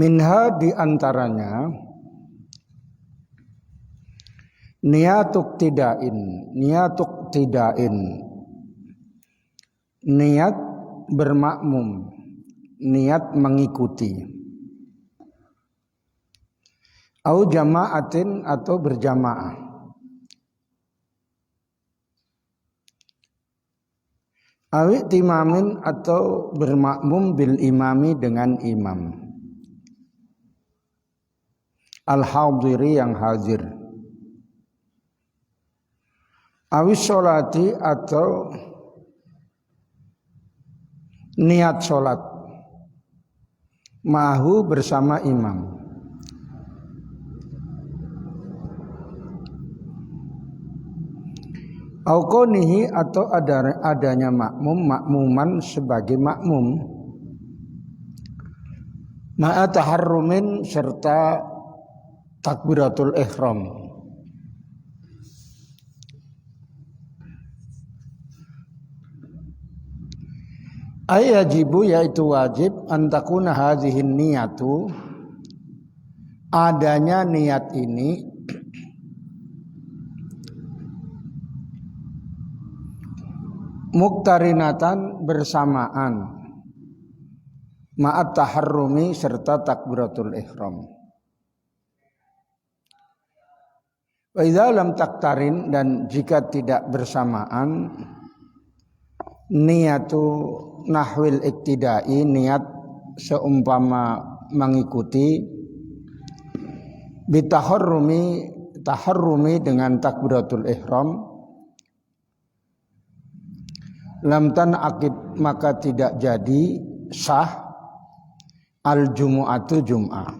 Minha di antaranya niatuk tidain, niat bermakmum, niat mengikuti. Au jama'atin atau berjamaah. Awi timamin atau bermakmum bil imami dengan imam. Al-hadiri yang hadir. Awi sholati atau niat sholat. Mahu bersama imam. Aukonihi atau adanya makmuman sebagai makmum. Ma'a taharrumin serta takbiratul ihram. Ayajibu yaitu wajib antakuna hadhihin niyatu, adanya niat ini muktarinatan bersamaan ma'at taharrumi serta takbiratul ihram. Wa idza lam taktarin, dan jika tidak bersamaan niyatu nahwil iktidai, niat seumpama mengikuti, taharrumi dengan takbiratul ihram, lam tanaqid maka tidak jadi sah al jumu'atu jum'ah.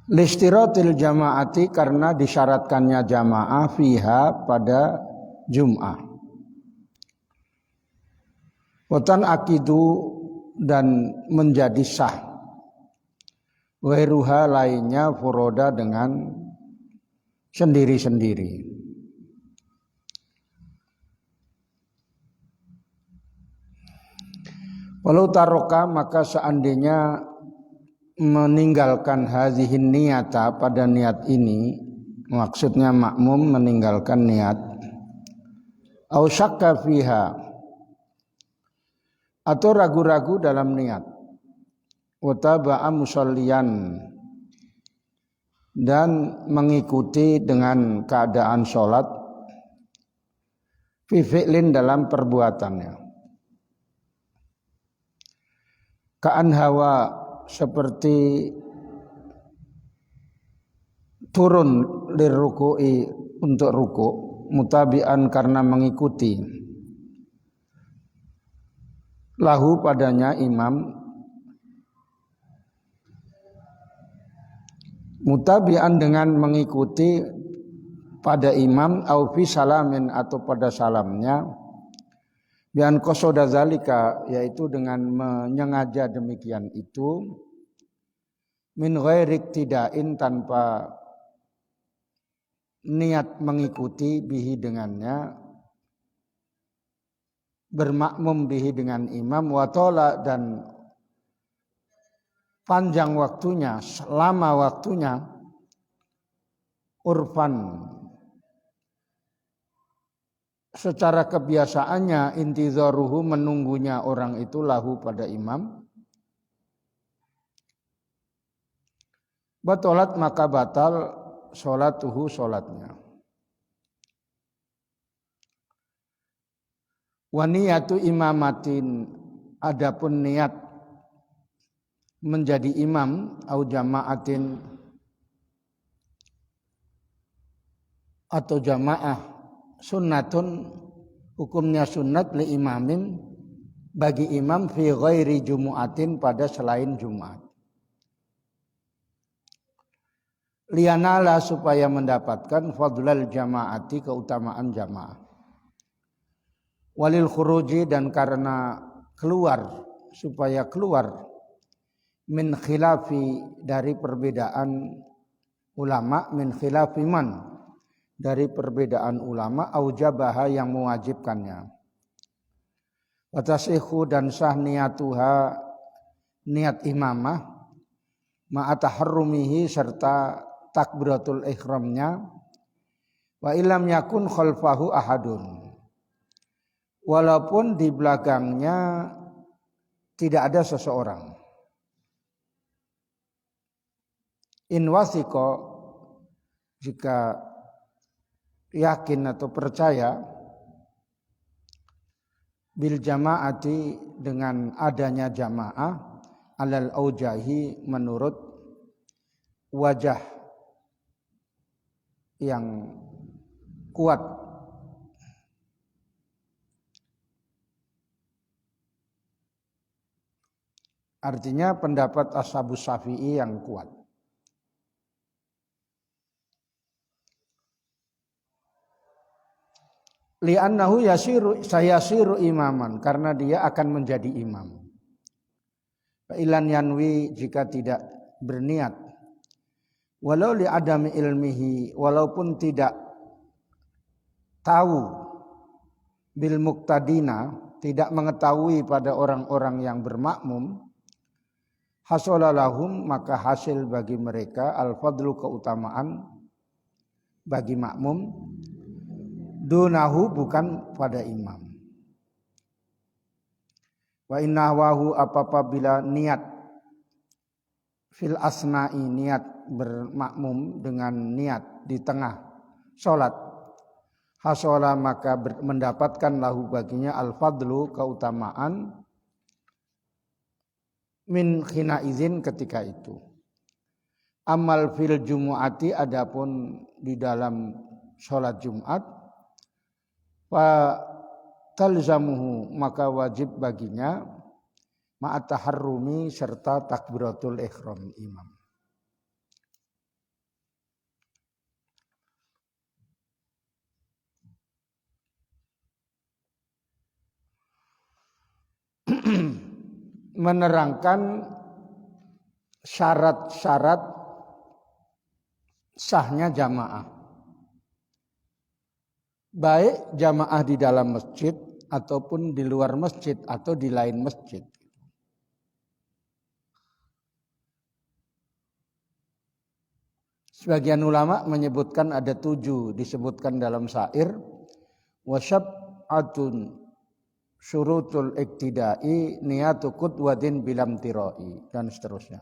Listiratil jama'ati, karena disyaratkannya jamaah fiha pada jum'ah. Watan akidu, dan menjadi sah. Wairuha lainnya furoda dengan sendiri-sendiri. Walau taroka, maka seandainya meninggalkan hazihin niyata pada niat ini, maksudnya makmum meninggalkan niat, au syakka fiha atau ragu-ragu dalam niat, wataba'a musalliyan dan mengikuti dengan keadaan sholat, fi fi'lin dalam perbuatannya, ka'an hawa seperti turun liruku'i untuk ruku, mutabi'an karena mengikuti, lahu padanya imam, mutabi'an dengan mengikuti pada imam, au fi salamin atau pada salamnya, bian qasoda zalika yaitu dengan menyengaja demikian itu, min ghairi iktidain tanpa niat mengikuti bihi dengannya, bermakmum bihi dengan imam, watola dan panjang waktunya, lama waktunya, urfan secara kebiasaannya, intizaruhu menunggunya orang itu lahu pada imam, batalat maka batal sholatuhu sholatnya. Wa niyatu imamatin, adapun niat menjadi imam, au jama'atin atau jamaah, sunnatun hukumnya sunnat li imamin bagi imam, fi ghairi jumu'atin pada selain Jumat, lianala supaya mendapatkan fadlal jama'ati keutamaan jamaah, walil khuruji dan karena keluar, supaya keluar, min khilafi dari perbedaan ulama, min khilafi man dari perbedaan ulama aujabaha yang mewajibkannya. Wa tasihhu dan sah niyatuha niat imamah ma'a taharrumihi serta takbiratul ihramnya wa illam yakun khalfahu ahadun. Walaupun di belakangnya tidak ada seseorang. In wasiko jika yakin atau percaya bil jamaati dengan adanya jamaah alal aujahi menurut wajah yang kuat. Artinya pendapat Ashabus Syafi'i yang kuat. Li'annahu sayasiru imaman, karena dia akan menjadi imam. Fa'ilan yanwi jika tidak berniat. Walau li'adami ilmihi, walaupun tidak tahu bil muqtadina, tidak mengetahui pada orang-orang yang bermakmum, hasolalahum maka hasil bagi mereka al-fadlu keutamaan bagi makmum dunahu bukan pada imam. Wa innahu apabila niat fil asna'i niat bermakmum dengan niat di tengah salat hasola maka mendapatkan lahu baginya al-fadlu keutamaan min khina izin ketika itu. Amal fil jumu'ati adapun di dalam salat Jumat fa talzamuhu maka wajib baginya ma'at taharrumi serta takbiratul ihram imam. Menerangkan syarat-syarat sahnya jamaah. Baik jamaah di dalam masjid ataupun di luar masjid atau di lain masjid. Sebagian ulama menyebutkan ada 7 disebutkan dalam syair wasyab'atun syurutul iktidai niyatu qudwatin bilam tirai dan seterusnya.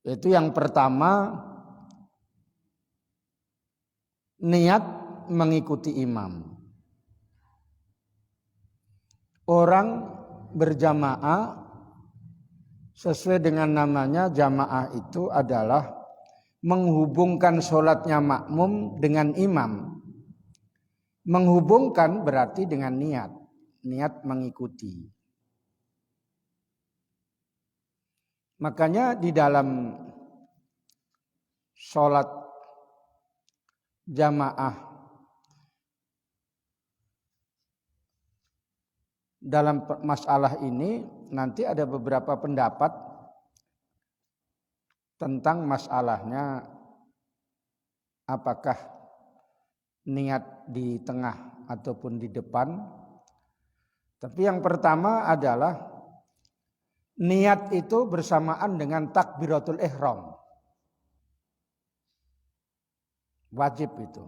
Itu yang pertama niat mengikuti imam. Orang berjamaah sesuai dengan namanya jamaah itu adalah menghubungkan sholatnya makmum dengan imam. Menghubungkan berarti dengan niat mengikuti. Makanya di dalam sholat jamaah dalam masalah ini nanti ada beberapa pendapat tentang masalahnya apakah niat di tengah ataupun di depan. Tapi yang pertama adalah niat itu bersamaan dengan takbiratul ihram. Wajib itu.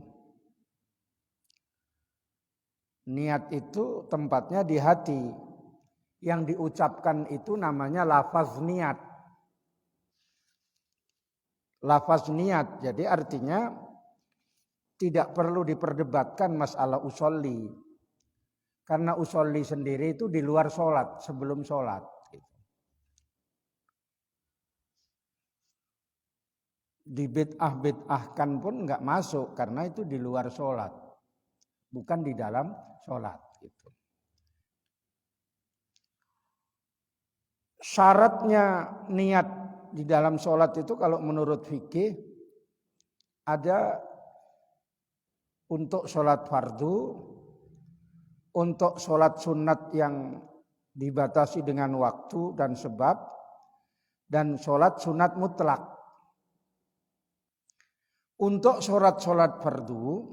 Niat itu tempatnya di hati. Yang diucapkan itu namanya lafaz niat. Lafaz niat. Jadi artinya tidak perlu diperdebatkan masalah usolli. Karena usolli sendiri itu di luar sholat, sebelum sholat. Di bid'ah-bid'ahkan pun enggak masuk karena itu di luar sholat. Bukan di dalam sholat. Syaratnya niat di dalam sholat itu kalau menurut fikih ada untuk sholat fardu, untuk sholat sunat yang dibatasi dengan waktu dan sebab, dan sholat sunat mutlak. Untuk sholat fardu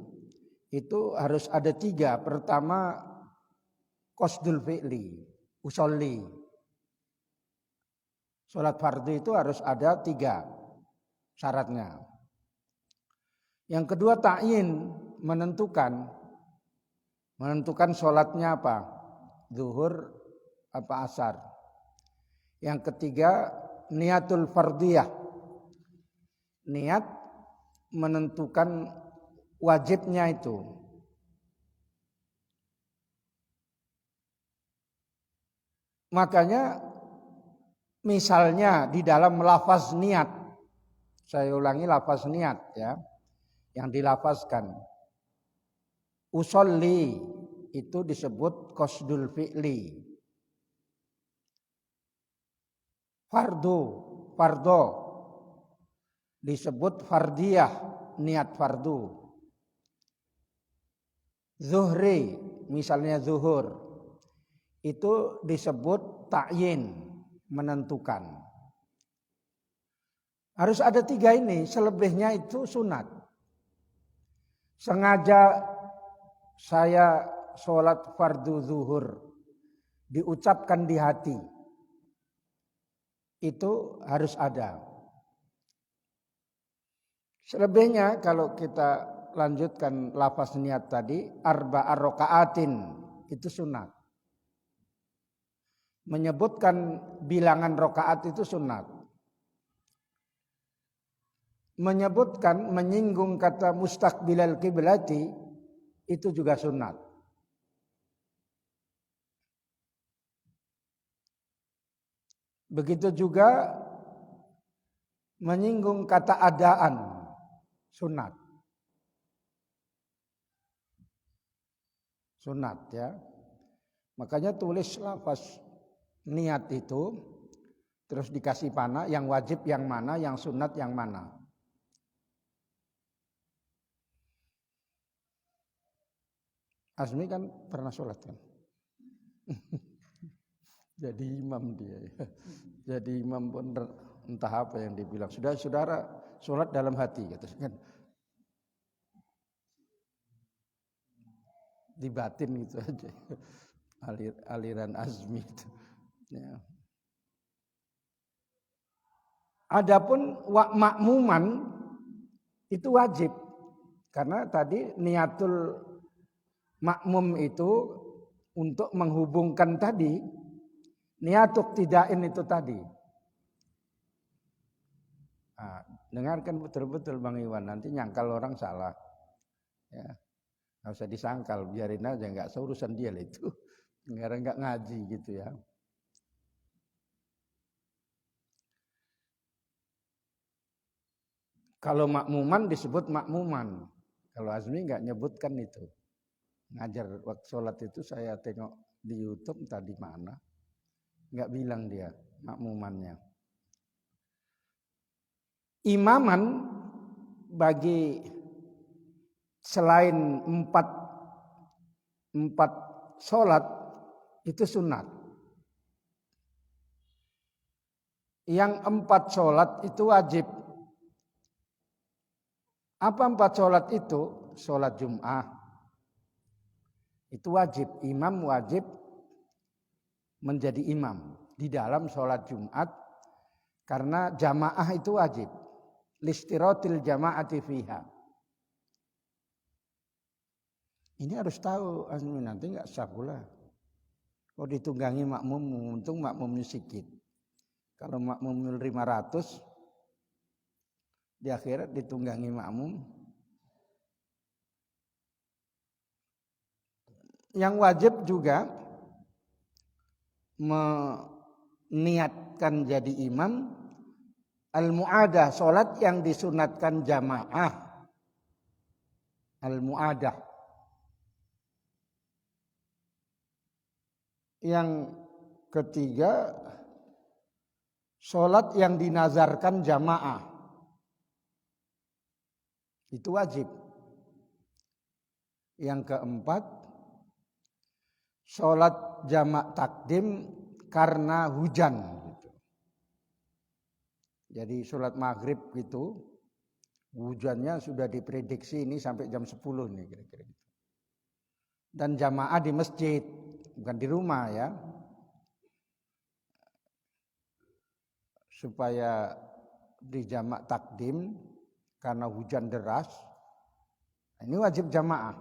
itu harus ada 3. Pertama qasdul fi'li, usolli. Sholat fardu itu harus ada 3 syaratnya. Yang kedua ta'yin, menentukan sholatnya apa, zuhur apa asar. Yang ketiga niatul fardiyah, niat menentukan wajibnya itu. Makanya misalnya di dalam lafaz niat, saya ulangi lafaz niat ya, yang dilafazkan. Usolli itu disebut qasdul fi'li. Fardo disebut fardiyah, niat fardu. Zuhri, misalnya zuhur, itu disebut ta'yin, menentukan. Harus ada 3 ini, selebihnya itu sunat. Sengaja saya sholat fardu zuhur, diucapkan di hati, itu harus ada. Selebihnya kalau kita lanjutkan lafaz niat tadi, arba'ar raka'atin, itu sunat. Menyebutkan bilangan rakaat itu sunat. Menyebutkan, menyinggung kata mustaqbilal qiblati, itu juga sunat. Begitu juga menyinggung kata adaan, sunat. Sunat ya. Makanya tulis lafaz niat itu, terus dikasih panah, yang wajib yang mana, yang sunat yang mana. Azmi kan pernah sholat kan? Jadi imam dia. Jadi imam pun entah apa yang dibilang. Sudah saudara sholat dalam hati gitu kan. Di batin gitu aja. Aliran Azmi itu. Ya. Adapun makmuman itu wajib. Karena tadi niatul makmum itu untuk menghubungkan tadi, niatuk tidain itu tadi. Nah, dengarkan betul-betul Bang Iwan, nanti nyangkal orang salah. Ya, nggak usah disangkal, biarin aja, nggak seurusan dia lah itu. Nggak ngaji gitu ya. Kalau makmuman disebut makmuman. Kalau Azmi nggak nyebutkan itu. Ngajar waktu sholat itu saya tengok di YouTube tadi mana, nggak bilang dia makmumannya. Imaman bagi selain empat sholat itu sunat. Yang 4 sholat itu wajib. Apa 4 sholat itu? Sholat Jum'ah. Itu wajib, imam wajib menjadi imam di dalam sholat Jumat karena jamaah itu wajib. Listiratil jama'ati fiha. Ini harus tahu, nanti nggak sah pula. Oh ditunggangi makmum, untung makmumnya sedikit. Kalau makmum 500 di akhirat ditunggangi makmum. Yang wajib juga meniatkan jadi imam al-mu'adah, sholat yang disunatkan jamaah. Al-mu'adah. Yang ketiga, sholat yang dinazarkan jamaah. Itu wajib. Yang keempat, sholat jamak takdim karena hujan. Jadi sholat maghrib itu Hujannya sudah diprediksi ini sampai jam 10 nih kira-kira gitu. Dan jamaah di masjid, bukan di rumah ya. Supaya dijamak takdim karena hujan deras. Ini wajib jamaah.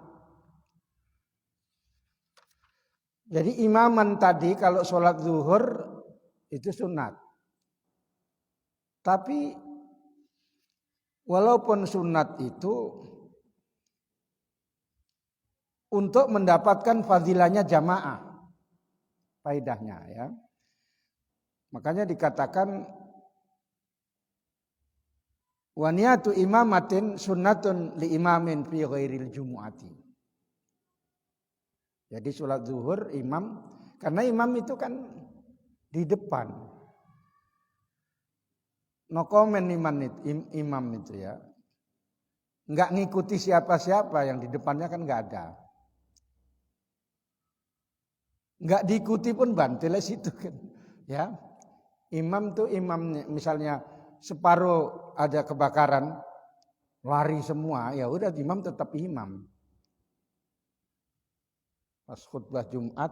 Jadi imaman tadi kalau sholat zuhur itu sunat. Tapi walaupun sunat itu untuk mendapatkan fadilahnya jamaah. Faedahnya ya. Makanya dikatakan wa niyatu imamatin sunnatun li imamin fi ghairil jumu'ati. Jadi sholat zuhur imam, karena imam itu kan di depan. No comment imam itu ya. Enggak ngikuti siapa-siapa, yang di depannya kan enggak ada. Enggak diikuti pun bantilnya situ kan. Ya. Imam tuh imamnya misalnya separuh ada kebakaran, lari semua, ya udah imam tetap imam. Pas khutbah Jumat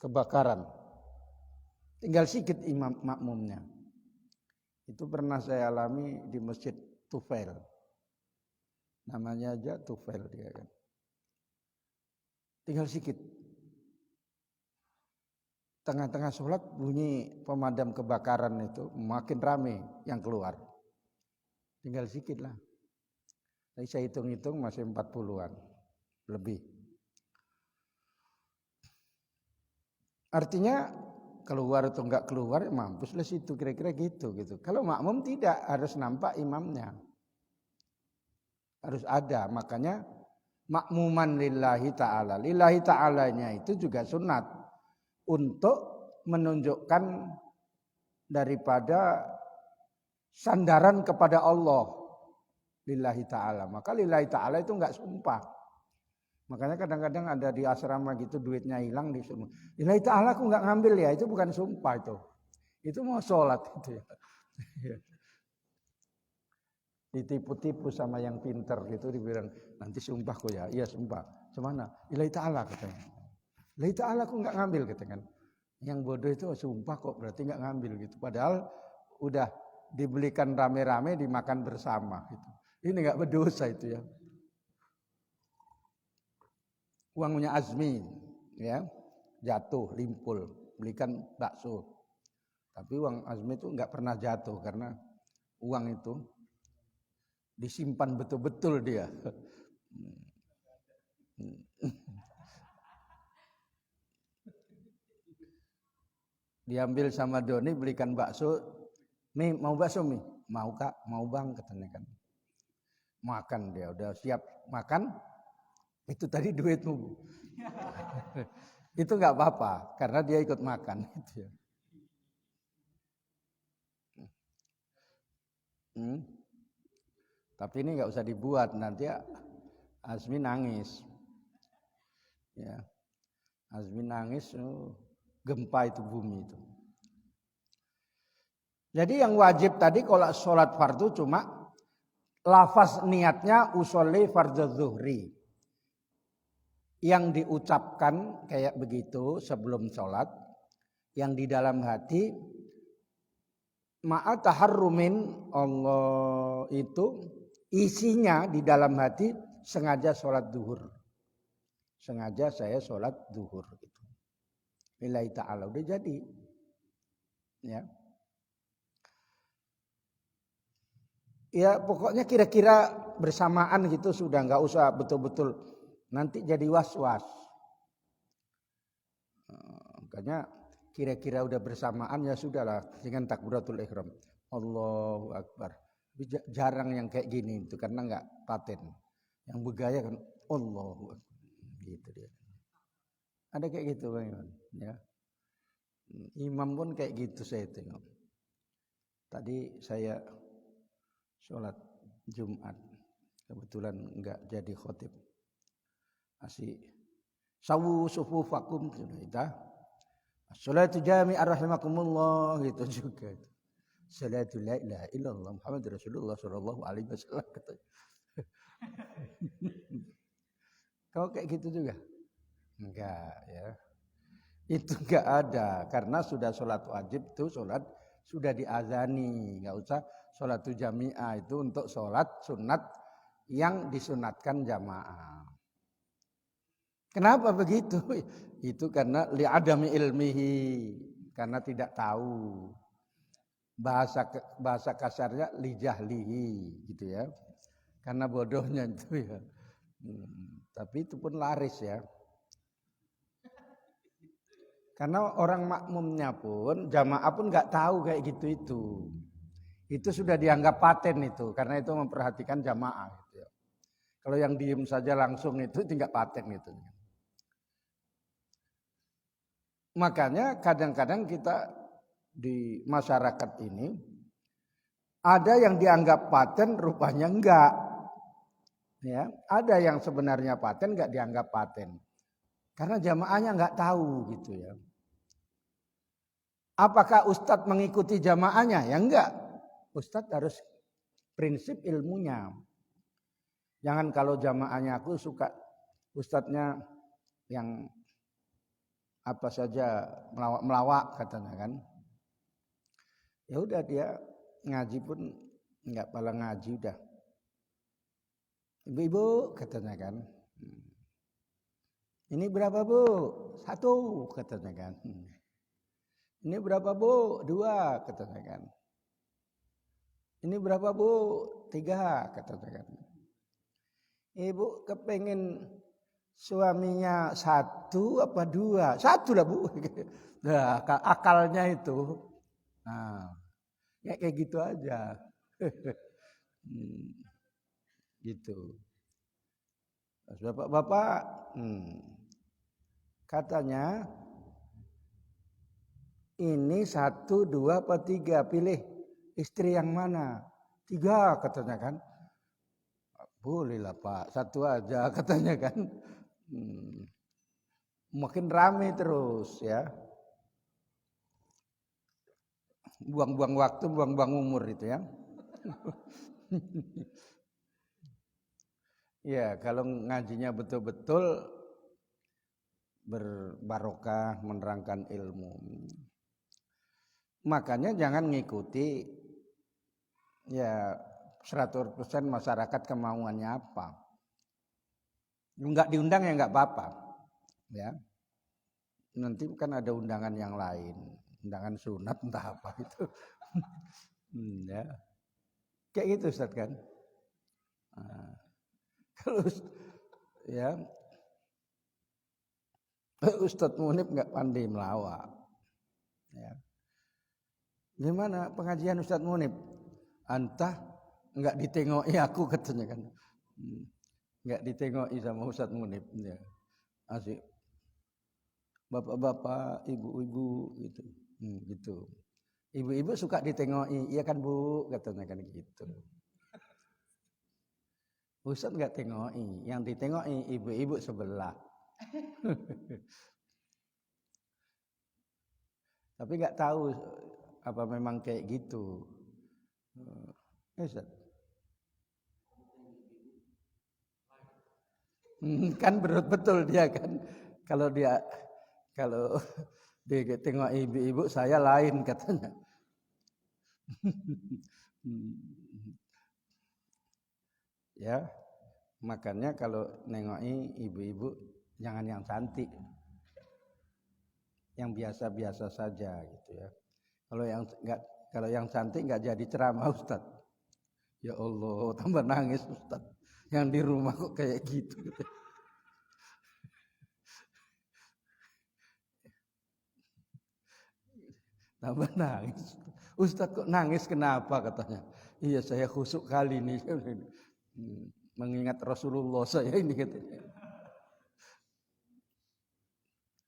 kebakaran, tinggal sedikit imam makmumnya. Itu pernah saya alami di Masjid Tufail. Namanya aja Tufail dia kan. Tinggal sedikit. Tengah-tengah sholat bunyi pemadam kebakaran itu makin ramai yang keluar. Tinggal sedikit lah. Tapi saya hitung-hitung masih 40-an lebih. Artinya keluar atau enggak keluar mampus lah situ kira-kira gitu. Kalau makmum tidak, harus nampak imamnya. Harus ada, makanya makmuman lillahi ta'ala. Lillahi ta'alanya itu juga sunat untuk menunjukkan daripada sandaran kepada Allah lillahi ta'ala. Maka lillahi ta'ala itu enggak sumpah. Makanya kadang-kadang ada di asrama gitu duitnya hilang disuruh. Lillahi ta'ala aku enggak ngambil ya, itu bukan sumpah itu. Itu mau sholat itu ya. Ditipu-tipu sama yang pinter gitu, dibilang nanti sumpah kok ya. Iya sumpah. Semana? Lillahi ta'ala katanya. Lillahi ta'ala aku enggak ngambil katanya. Yang bodoh itu sumpah kok berarti enggak ngambil gitu. Padahal udah dibelikan rame-rame dimakan bersama gitu. Ini enggak berdosa itu ya. Uangnya Azmi ya, jatuh, limpul, belikan bakso. Tapi uang Azmi itu enggak pernah jatuh karena uang itu disimpan betul-betul dia. Diambil sama Doni, belikan bakso. Mi, mau bakso Mi? Mau Kak, mau Bang katanya kan. Makan dia, udah siap makan. Itu tadi duitmu. Itu enggak apa-apa karena dia ikut makan gitu ya. Tapi ini enggak usah dibuat, nanti Azmi nangis. Ya. Azmi nangis, gempa itu bumi itu. Jadi yang wajib tadi kalau sholat fardu cuma lafaz niatnya usolli fardhu zuhri. Yang diucapkan kayak begitu sebelum sholat, yang di dalam hati ma'a taharrumin Allah itu isinya di dalam hati sengaja sholat zuhur. Sengaja saya sholat zuhur gitu. Lillahi ta'ala udah jadi. Ya. Ya pokoknya kira-kira bersamaan gitu sudah, enggak usah betul-betul nanti jadi was-was. Makanya kira-kira udah bersamaan ya sudahlah dengan takbiratul ihram. Allahu Akbar. Jarang yang kayak gini itu karena enggak paten. Yang bergaya kan Allahu Akbar. Gitu dia. Ada kayak gitu Bang Iman, ya. Imam pun kayak gitu saya tengok. Tadi saya sholat Jumat. Kebetulan enggak jadi khotib. Asih sawu sufufakum sudah itu. Sholatu jami'ah rahimakumullah gitu juga. Salatu la ilaha illallah Muhammad Rasulullah sallallahu alaihi wasallam katanya. Kau kayak gitu juga? Enggak ya. Itu enggak ada karena sudah sholat wajib itu sholat sudah diazani, enggak usah sholat jamiah itu untuk sholat sunat yang disunatkan jamaah. Kenapa begitu? Itu karena li'adami ilmihi, karena tidak tahu. Bahasa kasarnya lijahlihi gitu ya. Karena bodohnya itu ya. Tapi itu pun laris ya. Karena orang makmumnya pun, jamaah pun nggak tahu kayak gitu itu. Itu sudah dianggap paten itu, karena itu memperhatikan jamaah. Gitu ya. Kalau yang diem saja langsung itu tidak paten gitu. Makanya kadang-kadang kita di masyarakat ini ada yang dianggap paten, rupanya enggak. Ya, ada yang sebenarnya paten enggak dianggap paten. Karena jamaahnya enggak tahu gitu ya. Apakah ustadz mengikuti jamaahnya? Ya enggak. Ustadz harus prinsip ilmunya. Jangan kalau jamaahnya aku suka ustadznya yang apa saja melawak katanya kan. Ya udah dia ngaji pun enggak pala ngaji udah. Ibu-ibu katanya kan. Ini berapa bu? 1 katanya kan. Ini berapa bu? 2 katanya kan. Ini berapa bu? 3 katanya kan. Ibu kepengen suaminya 1 apa 2? 1 lah bu. Nah, akalnya itu. Nah, ya kayak gitu aja. Gitu. Bapak-bapak katanya ini 1, 2 apa 3, pilih istri yang mana? 3 katanya kan. Bolehlah Pak, 1 aja katanya kan. Makin rame terus ya. Buang-buang waktu, buang-buang umur itu ya. Ya, kalau ngajinya betul-betul berbarokah, menerangkan ilmu. Makanya jangan ngikuti ya 100% masyarakat kemauannya apa. Enggak diundang ya enggak apa-apa. Ya. Nanti kan ada undangan yang lain, undangan sunat entah apa itu. Ya. Kayak gitu Ustaz kan. Nah, kalau ya Ustaz Munib enggak pandai melawak. Ya. Gimana pengajian Ustaz Munib? Antah enggak ditengoki aku katanya kan. Enggak ditengoki sama Ustaz Munib ya. Asik. Bapak-bapak, ibu-ibu gitu. Gitu. Ibu-ibu suka ditengoki, iya kan Bu, katanya kan gitu. Ustaz enggak tengoki, yang ditengoki ibu-ibu sebelah. Tapi enggak tahu apa memang kayak gitu. Ustaz. Kan betul dia kan. Kalau dia tengok ibu-ibu saya lain katanya. Ya, makanya kalau nengoki ibu-ibu jangan yang cantik, yang biasa-biasa saja gitu ya. Kalau yang cantik nggak jadi ceramah Ustaz. Ya Allah, tambah nangis Ustaz. Yang di rumah kok kayak gitu. Tambah nangis. Ustaz kok nangis kenapa katanya? Iya saya khusuk kali ini. Mengingat Rasulullah saya ini katanya.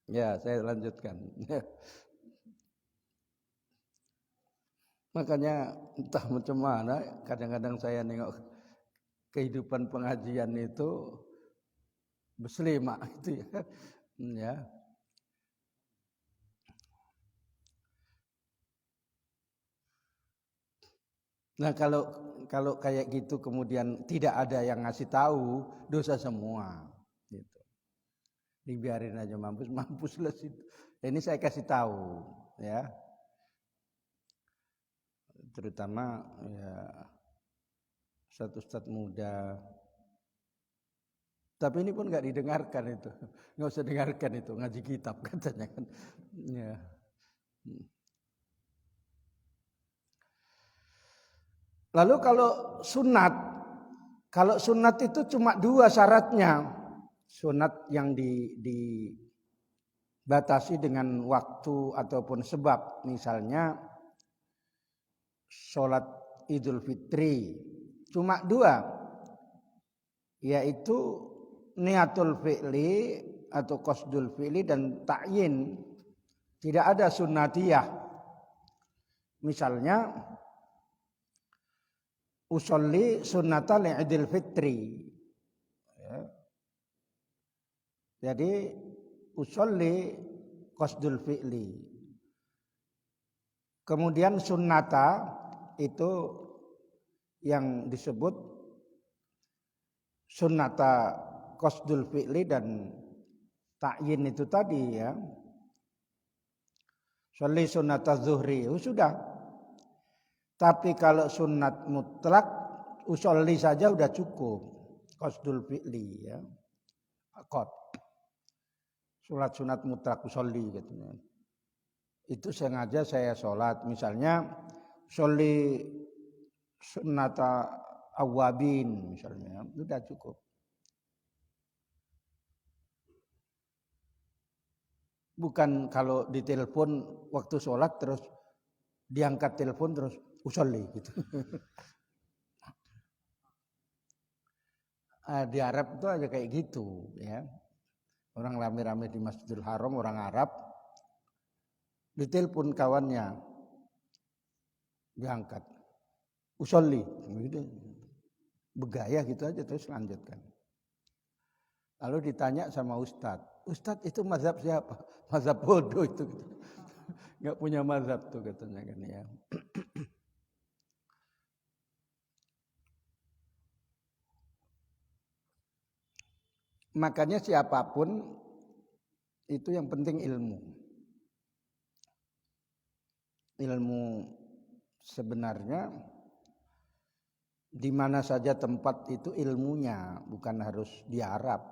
Ya saya lanjutkan. Makanya entah macam mana kadang-kadang saya nengok kehidupan pengajian itu berselima gitu ya. Ya. Nah kalau kayak gitu kemudian tidak ada yang ngasih tahu, dosa semua. Gitu. Dibiarin aja mampus lah situ. Ini saya kasih tahu, ya. Terutama ya ustadz muda. Tapi ini pun nggak didengarkan itu, nggak usah dengarkan itu, ngaji kitab katanya kan. Ya. Lalu kalau sunat itu cuma 2 syaratnya. Sunat yang dibatasi dengan waktu ataupun sebab. Misalnya sholat Idul Fitri. Cuma 2. Yaitu niatul fi'li atau qasdul fi'li dan ta'yin. Tidak ada sunnatiyah. Misalnya usolli sunnatal Idul Fitri. Ya. Jadi usolli qasdul fi'li. Kemudian sunnata itu yang disebut sunnata qasdul fi'li dan ta'yin itu tadi ya. Sholli sunnata zuhri, sudah. Tapi kalau sunat mutlak usolli saja udah cukup. Qasdul fi'li ya. Akad. Sholat sunat mutlak usolli katanya. Itu sengaja saya sholat. Misalnya sholli sunnata awabin misalnya. Sudah cukup. Bukan kalau ditelepon waktu sholat terus diangkat telepon terus usolli gitu. Di Arab itu aja kayak gitu ya. Orang rame-rame di Masjidil Haram, orang Arab ditelepon kawannya diangkat usolli gitu. Begaya gitu aja terus lanjutkan. Lalu ditanya sama Ustadz itu mazhab siapa? Mazhab bodoh itu gitu. Nggak punya mazhab tuh katanya kan ya. Makanya siapapun itu yang penting ilmu. Ilmu sebenarnya di mana saja tempat itu ilmunya, bukan harus di Arab.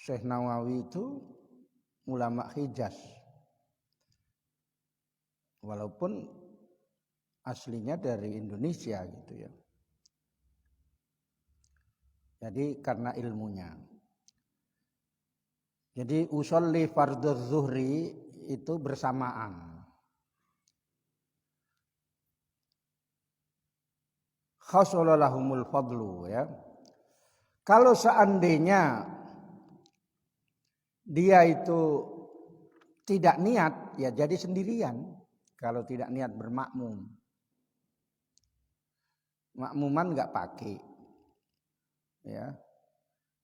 Syekh Nawawi itu ulama Hijaz. Walaupun aslinya dari Indonesia gitu ya. Jadi karena ilmunya. Jadi usolli fardhu zuhri itu bersamaan. Khasalalahumul fadlu ya. Kalau seandainya dia itu tidak niat ya jadi sendirian. Kalau tidak niat bermakmum. Makmuman enggak pakai. Ya.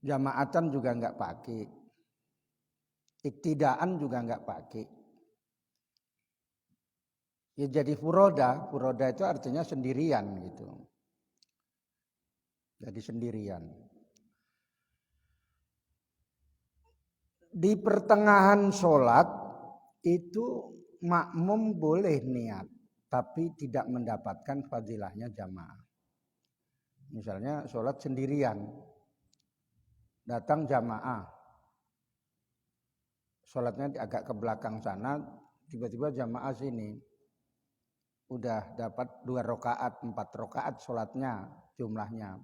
Jamaatan juga enggak pakai. Iktidaan juga enggak pakai. Ya jadi furoda itu artinya sendirian gitu. Jadi sendirian. Di pertengahan sholat itu makmum boleh niat, tapi tidak mendapatkan fadilahnya jamaah. Misalnya sholat sendirian, datang jamaah, sholatnya agak ke belakang sana, tiba-tiba jamaah sini, udah dapat 2 rakaat, 4 rakaat sholatnya jumlahnya,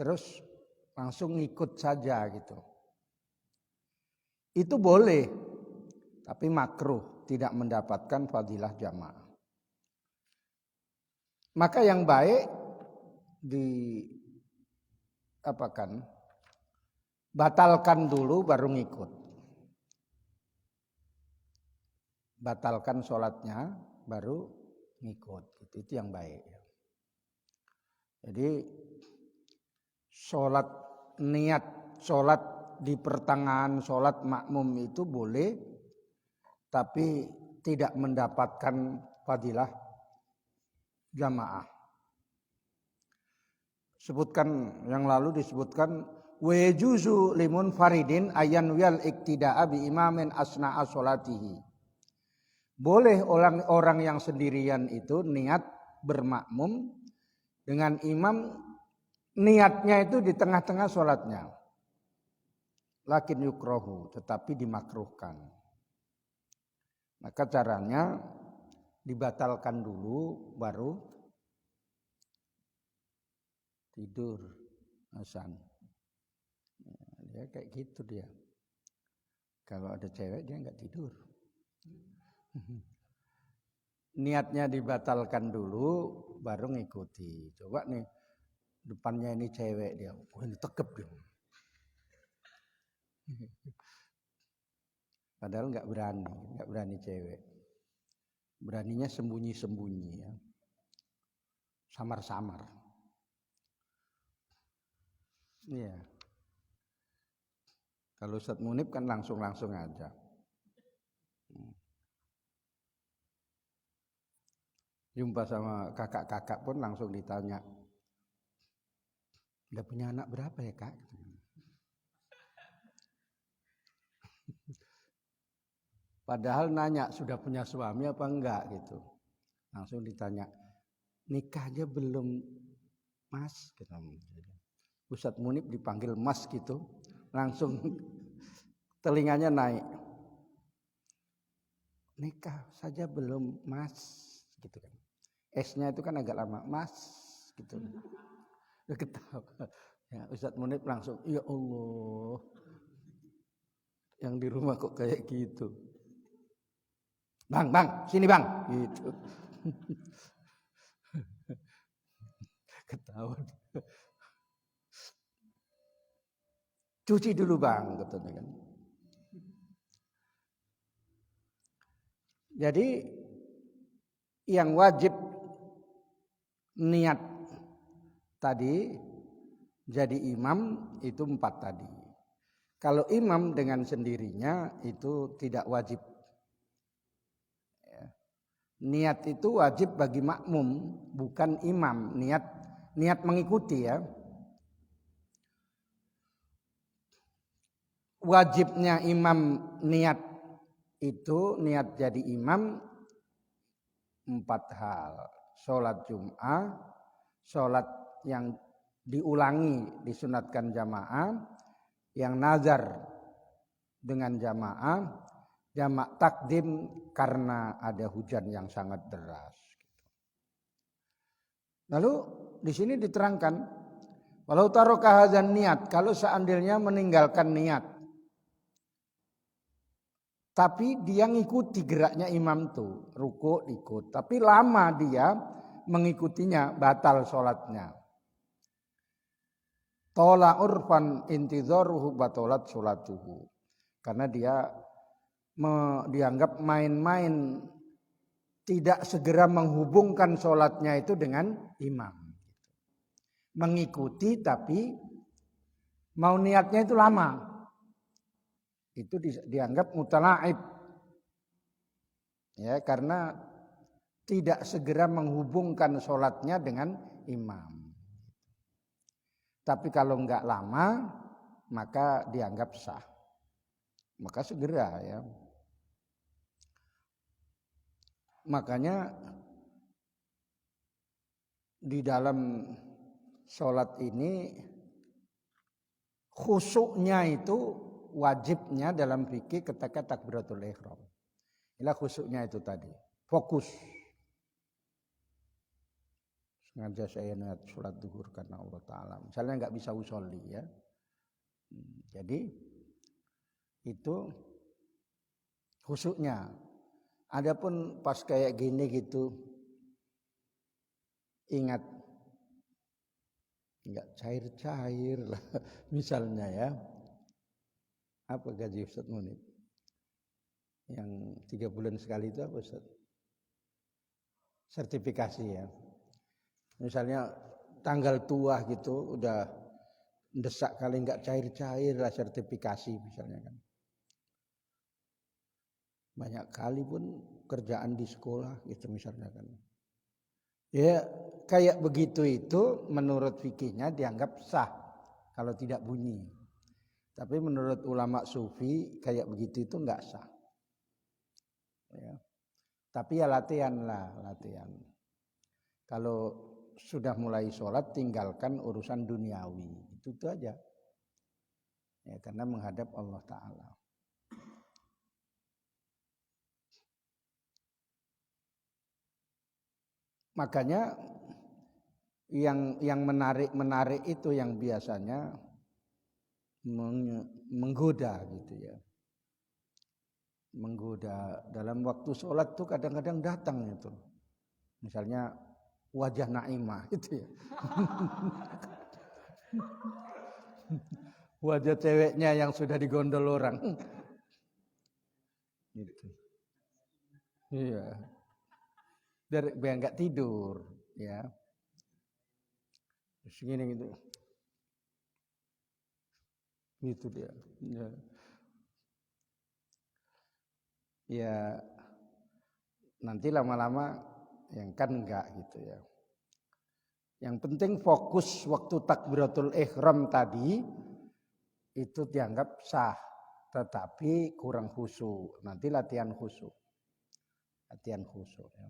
terus langsung ngikut saja gitu. Itu boleh, tapi makruh, tidak mendapatkan fadilah jamaah. Maka yang baik batalkan dulu baru ngikut. Batalkan sholatnya baru ngikut. Itu yang baik. Jadi niat sholat di pertengahan sholat makmum itu boleh, tapi tidak mendapatkan fadilah jamaah. Sebutkan yang lalu disebutkan wa yajuzu limun faridin ayan wal iktida'a bi imamin asna'a sholatihi. Boleh orang yang sendirian itu niat bermakmum dengan imam, niatnya itu di tengah-tengah sholatnya. Lakin yukrahu, tetapi dimakruhkan. Maka caranya dibatalkan dulu baru tidur. Hasan. Dia kayak gitu dia. Kalau ada cewek dia enggak tidur. Niatnya dibatalkan dulu baru ngikuti. Coba nih depannya ini cewek dia, ini tekep dia. Padahal enggak berani cewek. Beraninya sembunyi-sembunyi ya. Samar-samar. Iya. Kalau Ustaz Munib kan langsung aja. Jumpa sama kakak-kakak pun langsung ditanya, udah punya anak berapa ya kak? Padahal nanya sudah punya suami apa enggak gitu. Langsung ditanya, nikah aja belum mas? Gitu. Ustaz Munib dipanggil mas gitu, langsung telinganya naik. Nikah saja belum mas, gitu kan. S-nya itu kan agak lama, mas, gitu. Udah ketawa. Ya, Ustaz Munib langsung, ya Allah, yang di rumah kok kayak gitu. Bang, sini bang, gitu. Ketawa. Cuci dulu bang, katanya kan. Jadi yang wajib niat tadi jadi imam itu 4 tadi. Kalau imam dengan sendirinya itu tidak wajib. Niat itu wajib bagi makmum, bukan imam. Niat mengikuti ya. Wajibnya imam niat itu, niat jadi imam 4 hal. Sholat Jum'ah, sholat yang diulangi, disunatkan jamaah, yang nazar dengan jamaah, jamak takdim karena ada hujan yang sangat deras. Lalu di sini diterangkan, walau taraka hadzan niat, kalau seandainya meninggalkan niat, tapi dia ngikuti geraknya imam tuh, ruku ikut, tapi lama dia mengikutinya, batal sholatnya. Tola urfan intizaruhu batolat sholatuhu. Karena dia dianggap main-main, tidak segera menghubungkan sholatnya itu dengan imam. Mengikuti tapi mau niatnya itu lama. Itu dianggap mutalaib. Ya, karena tidak segera menghubungkan sholatnya dengan imam. Tapi kalau enggak lama, maka dianggap sah. Maka segera ya. Makanya di dalam sholat ini khusyuknya itu wajibnya dalam fikih ketika takbiratul ihram. Inilah khusyuknya itu tadi. Fokus. Sengaja saya niat sholat duhur karena Allah Ta'ala. Misalnya nggak bisa usolli ya. Jadi itu khusyuknya. Adapun pas kayak gini gitu, ingat nggak cair-cair lah misalnya ya. Apa gaji Ustaz Munib? Yang 3 bulan sekali itu apa Ustaz? Sertifikasi ya. Misalnya tanggal tua gitu udah desak kali nggak cair-cair lah sertifikasi misalnya kan. Banyak kali pun kerjaan di sekolah gitu misalnya kan. Ya kayak begitu itu menurut fikihnya dianggap sah kalau tidak bunyi. Tapi menurut ulama sufi kayak begitu itu enggak sah. Ya. Tapi ya latihan lah, latihan. Kalau sudah mulai sholat tinggalkan urusan duniawi. Itu aja. Ya, karena menghadap Allah Ta'ala. Makanya yang menarik itu yang biasanya menggoda gitu ya. Menggoda dalam waktu sholat tuh kadang-kadang datang itu. Misalnya wajah Naimah itu ya. Wajah ceweknya yang sudah digondol orang. Gitu. Iya. Biar enggak tidur ya. Segini gitu. Gitu dia. Ya. Ya nanti lama-lama yang kan enggak gitu ya. Yang penting fokus waktu takbiratul ihram tadi itu dianggap sah, tetapi kurang khusyuk. Nanti latihan khusyuk. Latihan khusyuk ya.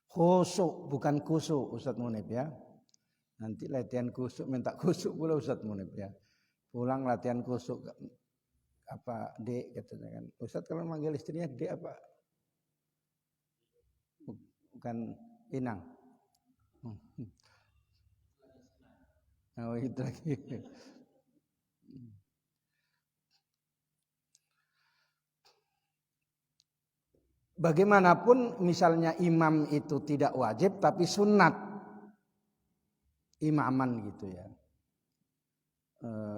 Khusyuk bukan khusyuk Ustaz Munib ya. Nanti latihan khusyuk minta khusyuk pula Ustaz Munib ya. Pulang latihan khusyuk apa Dek katanya kan. Ustaz kalau manggil istrinya Dek apa? Bukan Inang. Oh itu lagi. Bagaimanapun misalnya imam itu tidak wajib tapi sunat imaman gitu ya.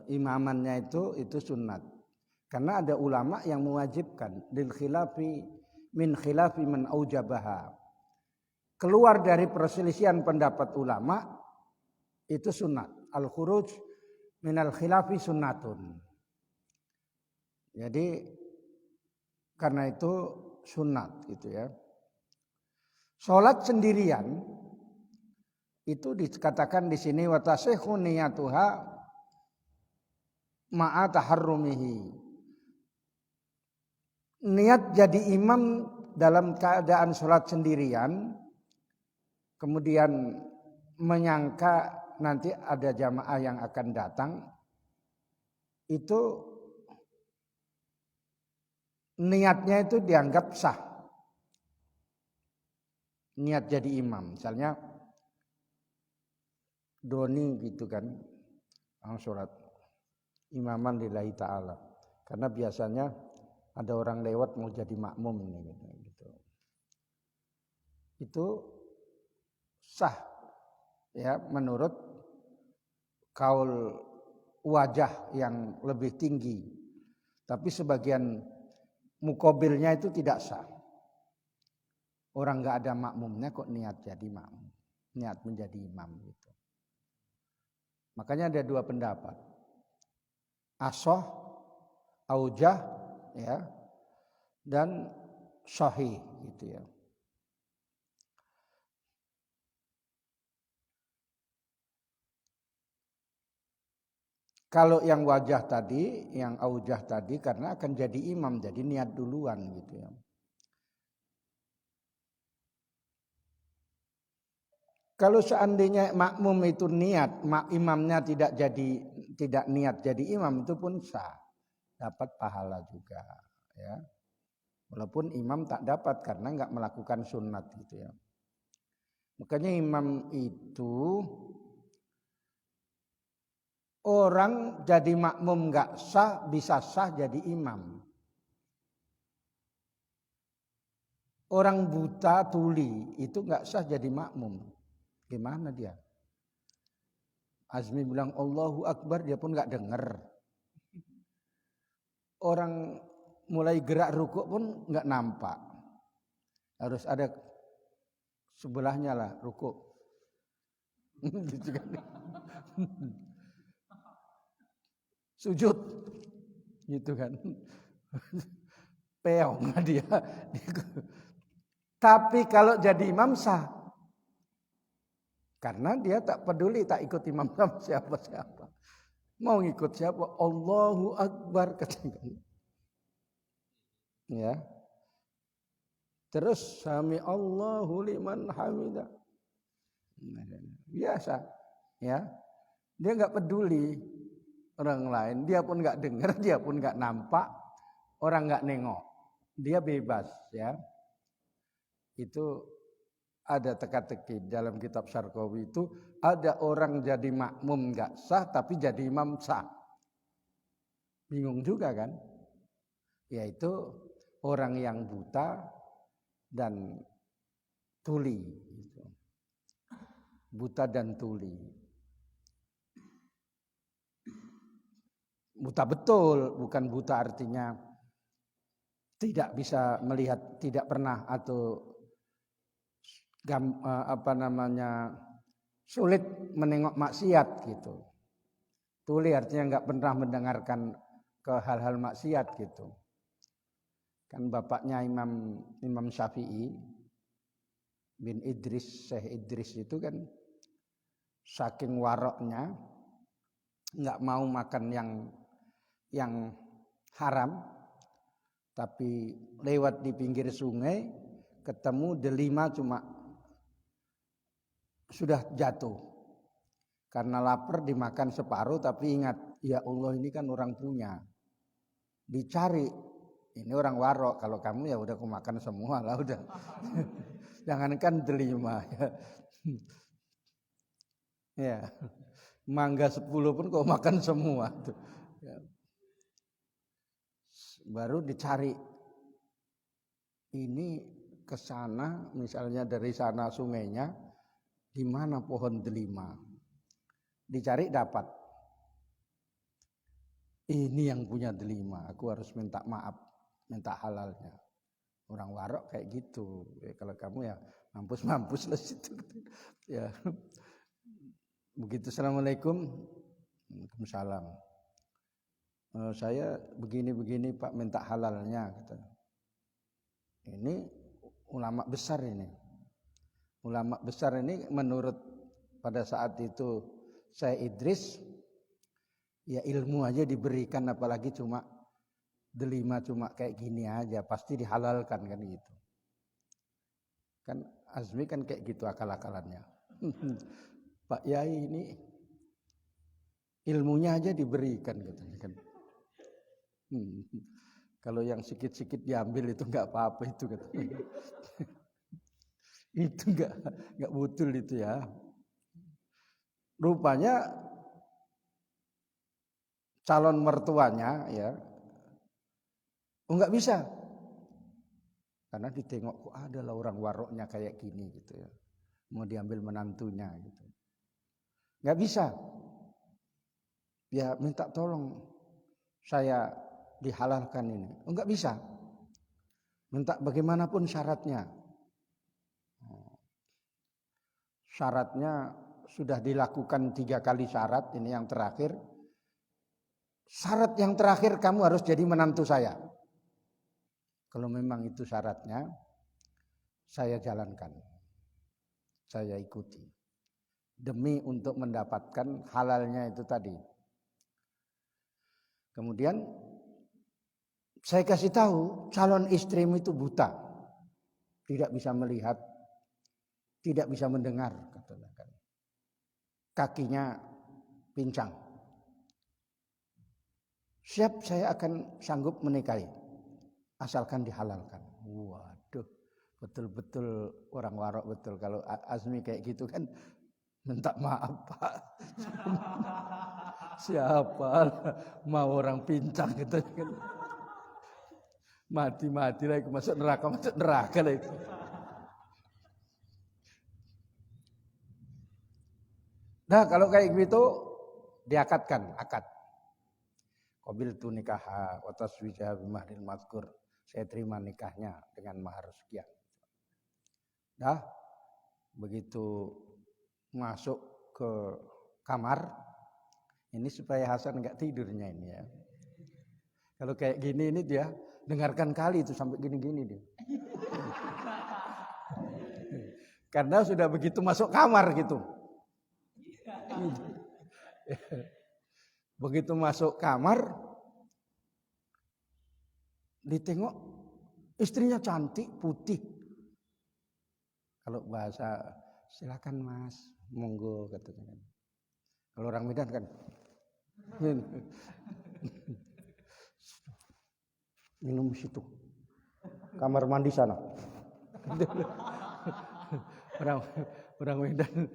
Imamannya itu sunat. Karena ada ulama yang mewajibkan lil khilafi min khilafi man aujabaha. Keluar dari perselisihan pendapat ulama itu sunat. Al-khuruj minal khilafi sunnatun. Jadi karena itu sunat gitu ya. Salat sendirian itu dikatakan di sini wa tasihhu niyatuha ma'a taharrumihi. Niat jadi imam dalam keadaan salat sendirian kemudian menyangka nanti ada jamaah yang akan datang itu niatnya itu dianggap sah. Niat jadi imam. Misalnya Doni gitu kan. Sholat imaman lillahi ta'ala. Karena biasanya ada orang lewat mau jadi makmum gitu. Itu sah ya menurut kaul wajah yang lebih tinggi. Tapi sebagian mukobilnya itu tidak sah. Orang enggak ada makmumnya kok niat jadi makmum. Niat menjadi imam gitu. Makanya ada dua pendapat. Asoh, aujah ya. Dan sahih gitu ya. Kalau yang wajah tadi, yang aujah tadi karena akan jadi imam, jadi niat duluan gitu ya. Kalau seandainya makmum itu niat, imamnya tidak niat jadi imam itu pun sah, dapat pahala juga ya. Walaupun imam tak dapat karena enggak melakukan sunat gitu ya. Makanya imam itu orang jadi makmum enggak sah, bisa sah jadi imam. Orang buta tuli itu enggak sah jadi makmum. Gimana dia? Azmi bilang Allahu Akbar dia pun enggak dengar. Orang mulai gerak rukuk pun enggak nampak. Harus ada sebelahnya lah rukuk. Gitu kan. Sujud. Gitu kan. peong dia. Tapi kalau jadi imam sah. Karena dia tak peduli, tak ikut imam sama siapa-siapa. Mau ngikut siapa? Allahu Akbar katanya. Ya. Terus sami Allahu liman hamidah. Biasa. Ya. Dia enggak peduli orang lain, dia pun enggak dengar, dia pun enggak nampak, orang enggak nengok. Dia bebas, ya. Itu ada teka-teki dalam kitab Syarqawi itu, ada orang jadi makmum enggak sah tapi jadi imam sah. Bingung juga kan? Yaitu orang yang buta dan tuli. Buta dan tuli. Buta betul, bukan buta artinya tidak bisa melihat, tidak pernah atau sulit menengok maksiat gitu. Tuli artinya enggak pernah mendengarkan ke hal-hal maksiat gitu. Kan bapaknya Imam Syafi'i bin Idris, Syekh Idris itu kan saking waroknya enggak mau makan yang haram, tapi lewat di pinggir sungai ketemu delima cuma sudah jatuh. Karena lapar dimakan separuh, tapi ingat, ya Allah ini kan orang punya. Dicari, ini orang warok, kalau kamu ya udah aku makan semua lah udah. Jangankan delima ya. Ya. Mangga 10 pun kau makan semua tuh. Ya. Baru dicari. Ini ke sana, misalnya dari sana sungainya, di mana pohon delima? Dicari dapat. Ini yang punya delima, aku harus minta maaf, minta halalnya. Orang warok kayak gitu. Ya, kalau kamu ya mampus lah situ. Ya. Begitu assalamualaikum, waalaikumsalam. Saya begini Pak, minta halalnya. Kata. Ini ulama besar ini. Ulama besar ini menurut pada saat itu saya Idris, ya ilmu aja diberikan, apalagi cuma delima cuma kayak gini aja, pasti dihalalkan kan gitu. Kan Azmi kan kayak gitu akal-akalannya. Pak Yai ini ilmunya aja diberikan katanya kan. Kalau yang sikit-sikit diambil itu enggak apa-apa itu katanya. Itu enggak betul itu ya. Rupanya calon mertuanya ya enggak bisa. Karena ditengok kok adalah orang waroknya kayak gini gitu ya. Mau diambil menantunya gitu. Enggak bisa. Ya minta tolong saya dihalalkan ini. Enggak bisa. Minta bagaimanapun syaratnya. Syaratnya sudah dilakukan 3 kali syarat, ini yang terakhir. Syarat yang terakhir kamu harus jadi menantu saya. Kalau memang itu syaratnya, saya jalankan. Saya ikuti. Demi untuk mendapatkan halalnya itu tadi. Kemudian saya kasih tahu calon istrimu itu buta. Tidak bisa melihat, tidak bisa mendengar, katakan. Kakinya pincang. Siap, saya akan sanggup menikahi, asalkan dihalalkan. Waduh, betul-betul orang warok betul. Kalau Azmi kayak gitu kan, minta maaf Pak. Siapa mau orang pincang gitu kan. Mati lagi, masuk neraka lagi. Nah kalau kayak gitu diakadkan, akad. Qabil tu nikaha wa taswijah bimahril mazkur. Saya terima nikahnya dengan mahar sekian. Dah begitu masuk ke kamar, ini supaya Hasan enggak tidurnya ini ya. Kalau kayak gini ini dia Dengarkan kali itu sampai gini-gini dia. Karena sudah begitu masuk kamar gitu. Begitu masuk kamar, ditengok istrinya cantik, putih. Kalau bahasa silakan mas, monggo katanya. Kalau orang Medan kan, minum situ, kamar mandi sana. Orang Medan,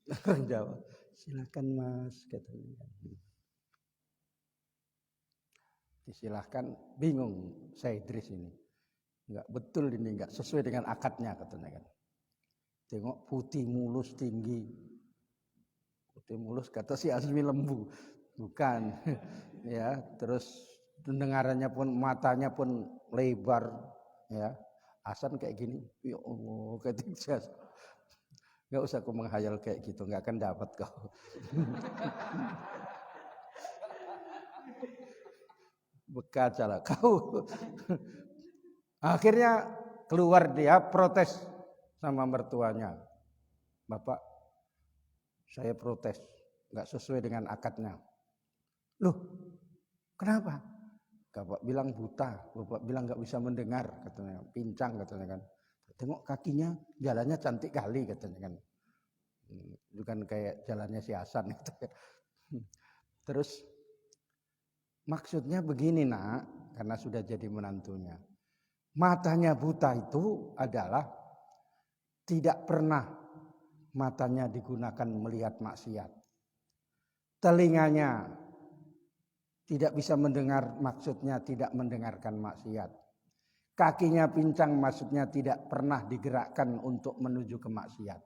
orang Jawa, silakan mas katanya. Silahkan, bingung saya Idris ini, nggak betul ini, nggak sesuai dengan akadnya katanya kan. Tengok putih mulus tinggi, putih mulus kata si Azmi lembu, bukan, ya. Terus pendengarannya pun, matanya pun lebar, ya. Hasan kayak gini, ya Allah, ketika nggak usah aku menghayal kayak gitu, nggak akan dapat kau. Bekacalah kau. Akhirnya keluar dia protes sama mertuanya. Bapak, saya protes, nggak sesuai dengan akadnya. Loh, kenapa? Bapak bilang buta, bapak bilang nggak bisa mendengar, katanya, pincang katanya kan. Tengok kakinya, jalannya cantik kali katanya kan. Bukan kayak jalannya si Hasan gitu. Terus maksudnya begini nak, karena sudah jadi menantunya. Matanya buta itu adalah tidak pernah matanya digunakan melihat maksiat. Telinganya tidak bisa mendengar, maksudnya tidak mendengarkan maksiat. Kakinya pincang, maksudnya tidak pernah digerakkan untuk menuju ke maksiat.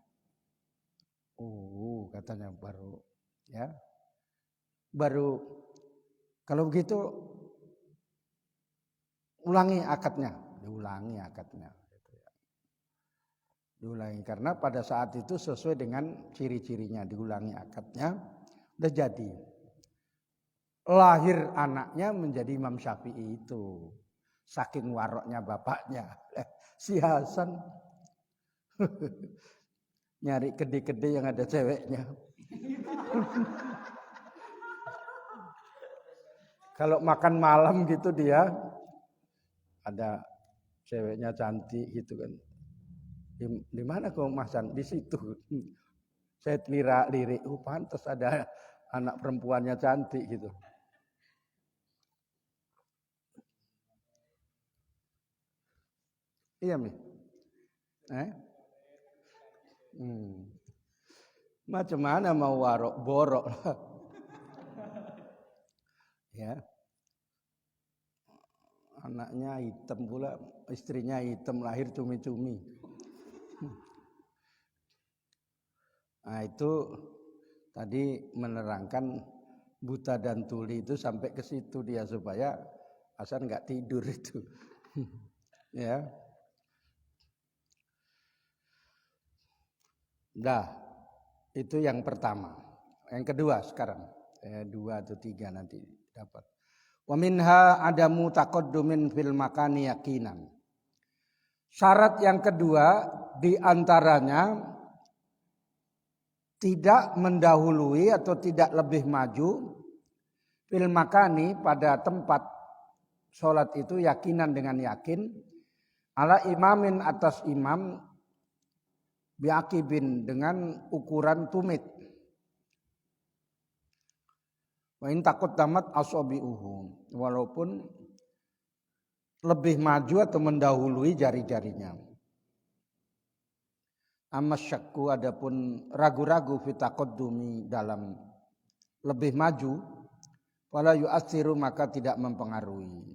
Katanya baru, ya, baru. Kalau begitu ulangi akadnya, diulangi akadnya. Diulangi karena pada saat itu sesuai dengan ciri-cirinya, diulangi akadnya, udah jadi. Lahir anaknya menjadi Imam Syafi'i itu. Saking waroknya bapaknya. Si Hasan nyari kede-kede yang ada ceweknya. Kalau makan malam gitu dia ada ceweknya cantik gitu kan. Di mana kau Mas Hasan? Di situ. Saya lirik, pantas ada anak perempuannya cantik gitu. Iya Mi. Macam mana mau warok borok lah. Ya. Anaknya hitam pula, istrinya hitam, lahir cumi-cumi. Nah itu tadi menerangkan buta dan tuli itu sampai ke situ dia supaya Hasan nggak tidur itu. Ya. Dah, itu yang pertama. Yang kedua sekarang, 2 atau 3 nanti dapat. Wa minha adamu taqaddumin fil makani yakinan. Syarat yang kedua di antaranya tidak mendahului atau tidak lebih maju fil makani pada tempat sholat itu yakinan dengan yakin ala imamin atas imam biakibin dengan ukuran tumit. Wa in takut tamat asabiuhu, walaupun lebih maju atau mendahului jari-jarinya. Amma syakku, adapun ragu-ragu fi taqaddumi dalam lebih maju, wala yu'atsiru maka tidak mempengaruhi.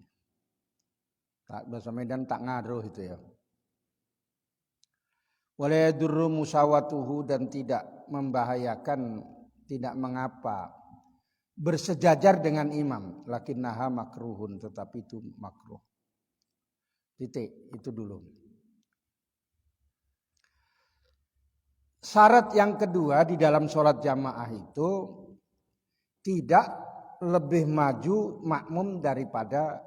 Tak bahasa Medan tak ngaruh itu ya. Wala yadurru musawatuhu, dan tidak membahayakan, tidak mengapa bersejajar dengan imam, lakinnaha makruhun, tetapi itu makruh. Titik, itu dulu. Syarat yang kedua di dalam sholat jamaah itu tidak lebih maju makmum daripada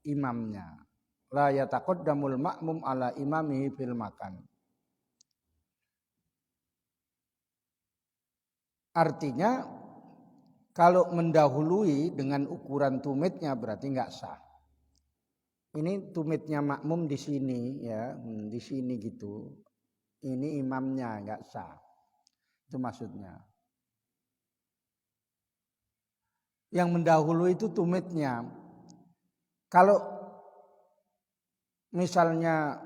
imamnya. La yataqaddamul ma'mum ala imamihi fil makan. Artinya kalau mendahului dengan ukuran tumitnya berarti enggak sah. Ini tumitnya makmum di sini ya, di sini gitu. Ini imamnya enggak sah. Itu maksudnya. Yang mendahului itu tumitnya. Kalau misalnya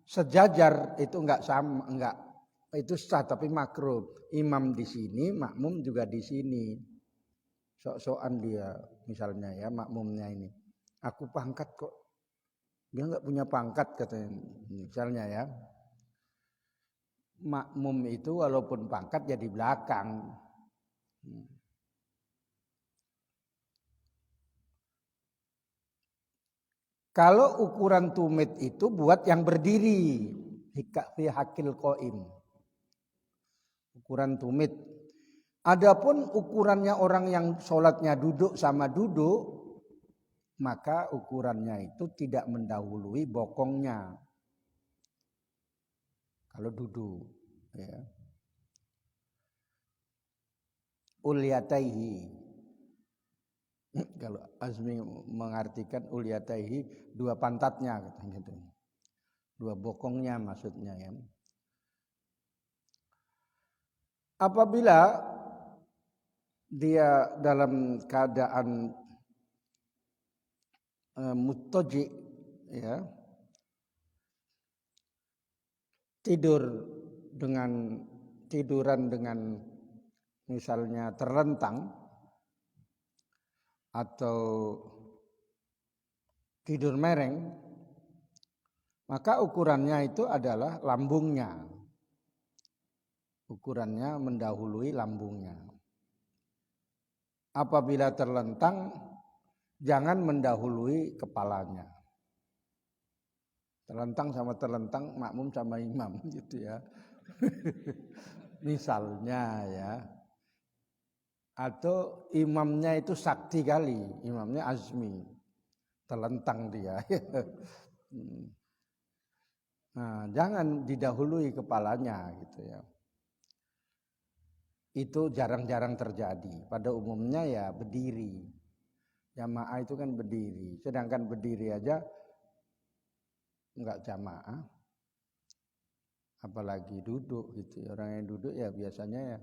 sejajar itu enggak sama, enggak itu sah tapi makruh. Imam di sini, makmum juga di sini. Sok-sokan dia misalnya ya makmumnya ini. Aku pangkat kok. Dia enggak punya pangkat katanya. Misalnya ya. Makmum itu walaupun pangkat ya di belakang. Kalau ukuran tumit itu buat yang berdiri. Fi hakil qaim. Ukuran tumit. Adapun ukurannya orang yang sholatnya duduk sama duduk, maka ukurannya itu tidak mendahului bokongnya. Kalau duduk, ya. Ulyataihi. Kalau Azmi mengartikan ulyataihi, dua pantatnya gitu. Dua bokongnya maksudnya ya. Apabila dia dalam keadaan muttaji ya, tiduran dengan misalnya terlentang atau tidur mereng, maka ukurannya itu adalah lambungnya. Ukurannya mendahului lambungnya. Apabila terlentang, jangan mendahului kepalanya. Terlentang sama terlentang, makmum sama imam gitu ya. Misalnya ya. Atau imamnya itu sakti kali, imamnya Azmi. Terlentang dia. Nah, jangan didahului kepalanya gitu ya. Itu jarang-jarang terjadi. Pada umumnya ya berdiri. Jamaah itu kan berdiri. Sedangkan berdiri aja enggak jamaah. Apalagi duduk gitu. Orang yang duduk ya biasanya ya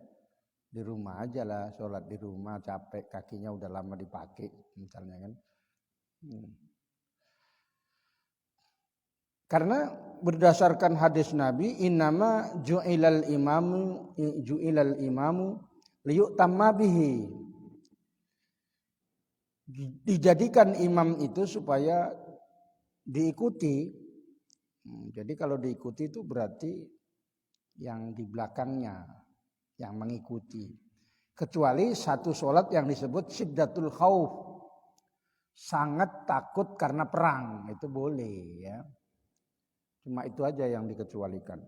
di rumah aja lah. Sholat di rumah capek, kakinya udah lama dipakai misalnya kan. Karena berdasarkan hadis Nabi, innama ju'ilal imamu liyutamma bihi. Dijadikan imam itu supaya diikuti. Jadi kalau diikuti itu berarti yang di belakangnya yang mengikuti. Kecuali satu sholat yang disebut syiddatul khauf. Sangat takut karena perang, itu boleh ya. Cuma itu aja yang dikecualikan.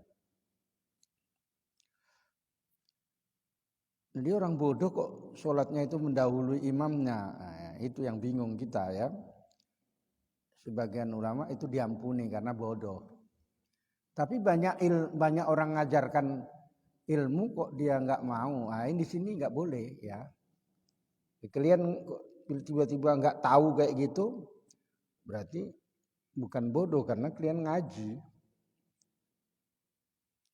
Jadi orang bodoh kok sholatnya itu mendahului imamnya. Nah, itu yang bingung kita ya. Sebagian ulama itu diampuni karena bodoh. Tapi banyak orang ngajarkan ilmu kok dia nggak mau. Nah, ini di sini nggak boleh ya. Kalian tiba-tiba nggak tahu kayak gitu, berarti bukan bodoh karena kalian ngaji.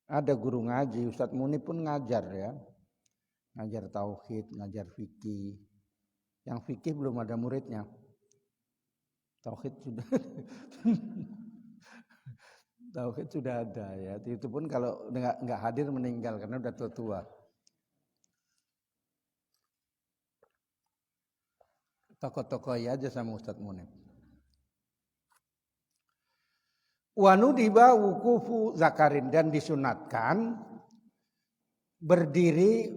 Ada guru ngaji, Ustadz Muni pun ngajar ya. Ngajar tauhid, ngajar fikih. Yang fikih belum ada muridnya. Tauhid sudah. Tauhid sudah ada ya. Itu pun kalau nggak hadir meninggal karena udah tua. Tokoh-tokoh aja sama Ustadz Muni. Wanudiba wukufu zakarin, dan disunatkan berdiri,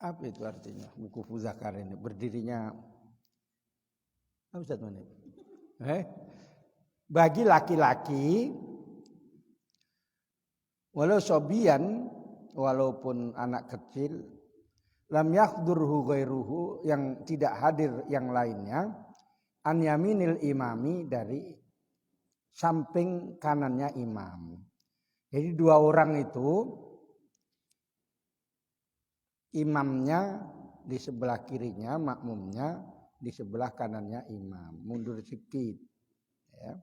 apa itu artinya wukufu zakarin? Berdirinya apa Ustaz Mani? Bagi laki-laki walau sobian, walaupun anak kecil, lam yahdurhu ghairuhu, yang tidak hadir yang lainnya, an yaminil imami, dari samping kanannya imam. Jadi dua orang itu, imamnya di sebelah kirinya, makmumnya di sebelah kanannya imam, mundur sedikit. Ya.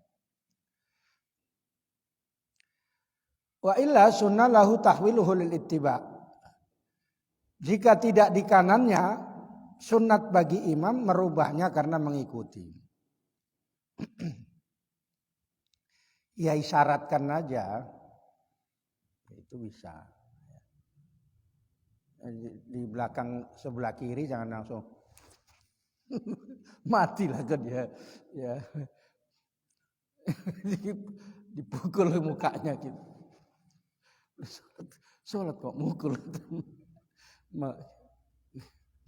Wa illa sunnah lahu tahwiluhu lil ittiba. Jika tidak di kanannya, sunnat bagi imam merubahnya karena mengikuti. Ya isyaratkan aja, itu bisa. Di belakang sebelah kiri jangan langsung matilah kan dia, ya. Dipukul mukanya gitu. Sholat kok mukul.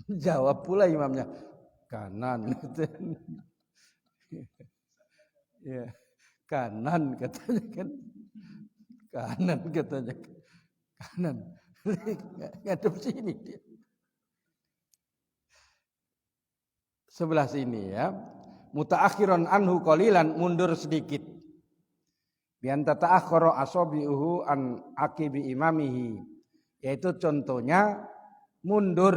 Jawab pula imamnya, kanan. Ya, kanan katanya kan. Kanan katanya. Kanan. Ngadep sini dia. Sebelah sini ya. Mutaakhiron anhu qalilan, mundur sedikit. Bian tata'akhkhara asabi'uhu an aqibi imamihi. Yaitu contohnya mundur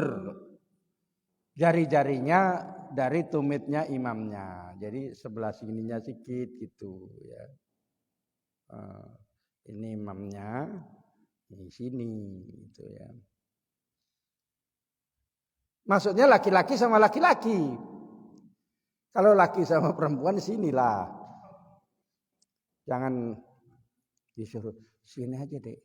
jari-jarinya dari tumitnya imamnya. Jadi sebelah sininya sedikit gitu ya. Ini imamnya di sini gitu ya. Maksudnya laki-laki sama laki-laki. Kalau laki sama perempuan sinilah. Jangan disuruh sini aja deh.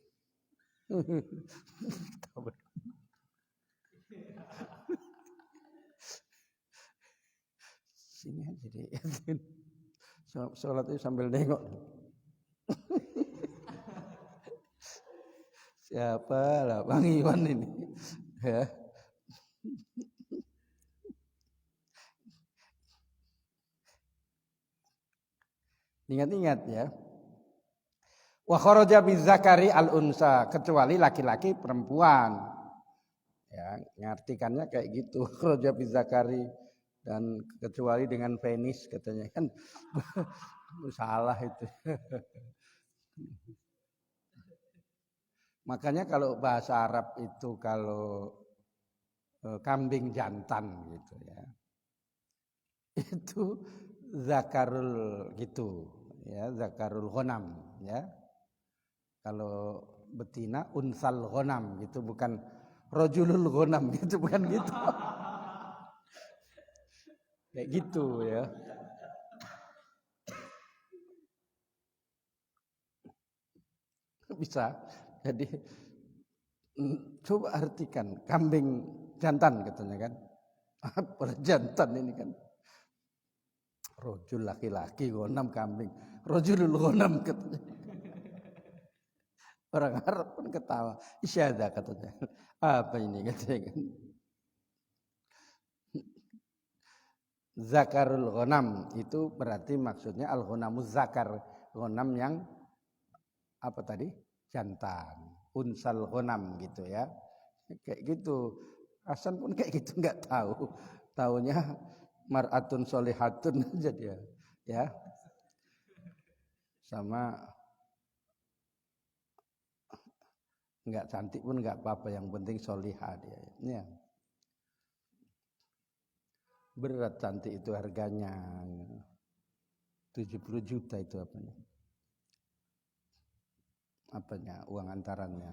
Sini aja deh. Sholat itu sambil nengok. Siapa lah Bang Iwan ini? Ya. Ingat-ingat ya. Wa kharaja bizakari al-unsa, kecuali laki-laki perempuan. Ya, ngartikannya kayak gitu. Kharaja bizakari, dan kecuali dengan penis katanya kan. Salah itu. Makanya kalau bahasa Arab itu kalau kambing jantan gitu ya. Itu zakarul gitu ya, zakarul ghanam ya. Kalau betina unsal ghanam gitu, bukan rajulul ghanam gitu, bukan gitu. Kayak gitu ya. Bisa. Jadi coba artikan kambing jantan katanya kan. Apa jantan ini kan? Rojul laki-laki, ghanam kambing. Rojulul ghanam katanya. Orang Arab pun ketawa. Isyada katanya. Apa ini katanya kan? Zakarul ghanam itu berarti maksudnya al-ghanamuz zakar. Ghanam yang apa tadi? Jantan. Unsal ghanam gitu ya. Kayak gitu. Hasan pun kayak gitu enggak tahu. Taunya mar'atun solihatun aja dia. Ya. Sama enggak cantik pun enggak apa-apa, yang penting solihah dia. Ya. Berat cantik itu harganya 70 juta itu apanya? Apanya uang antarannya?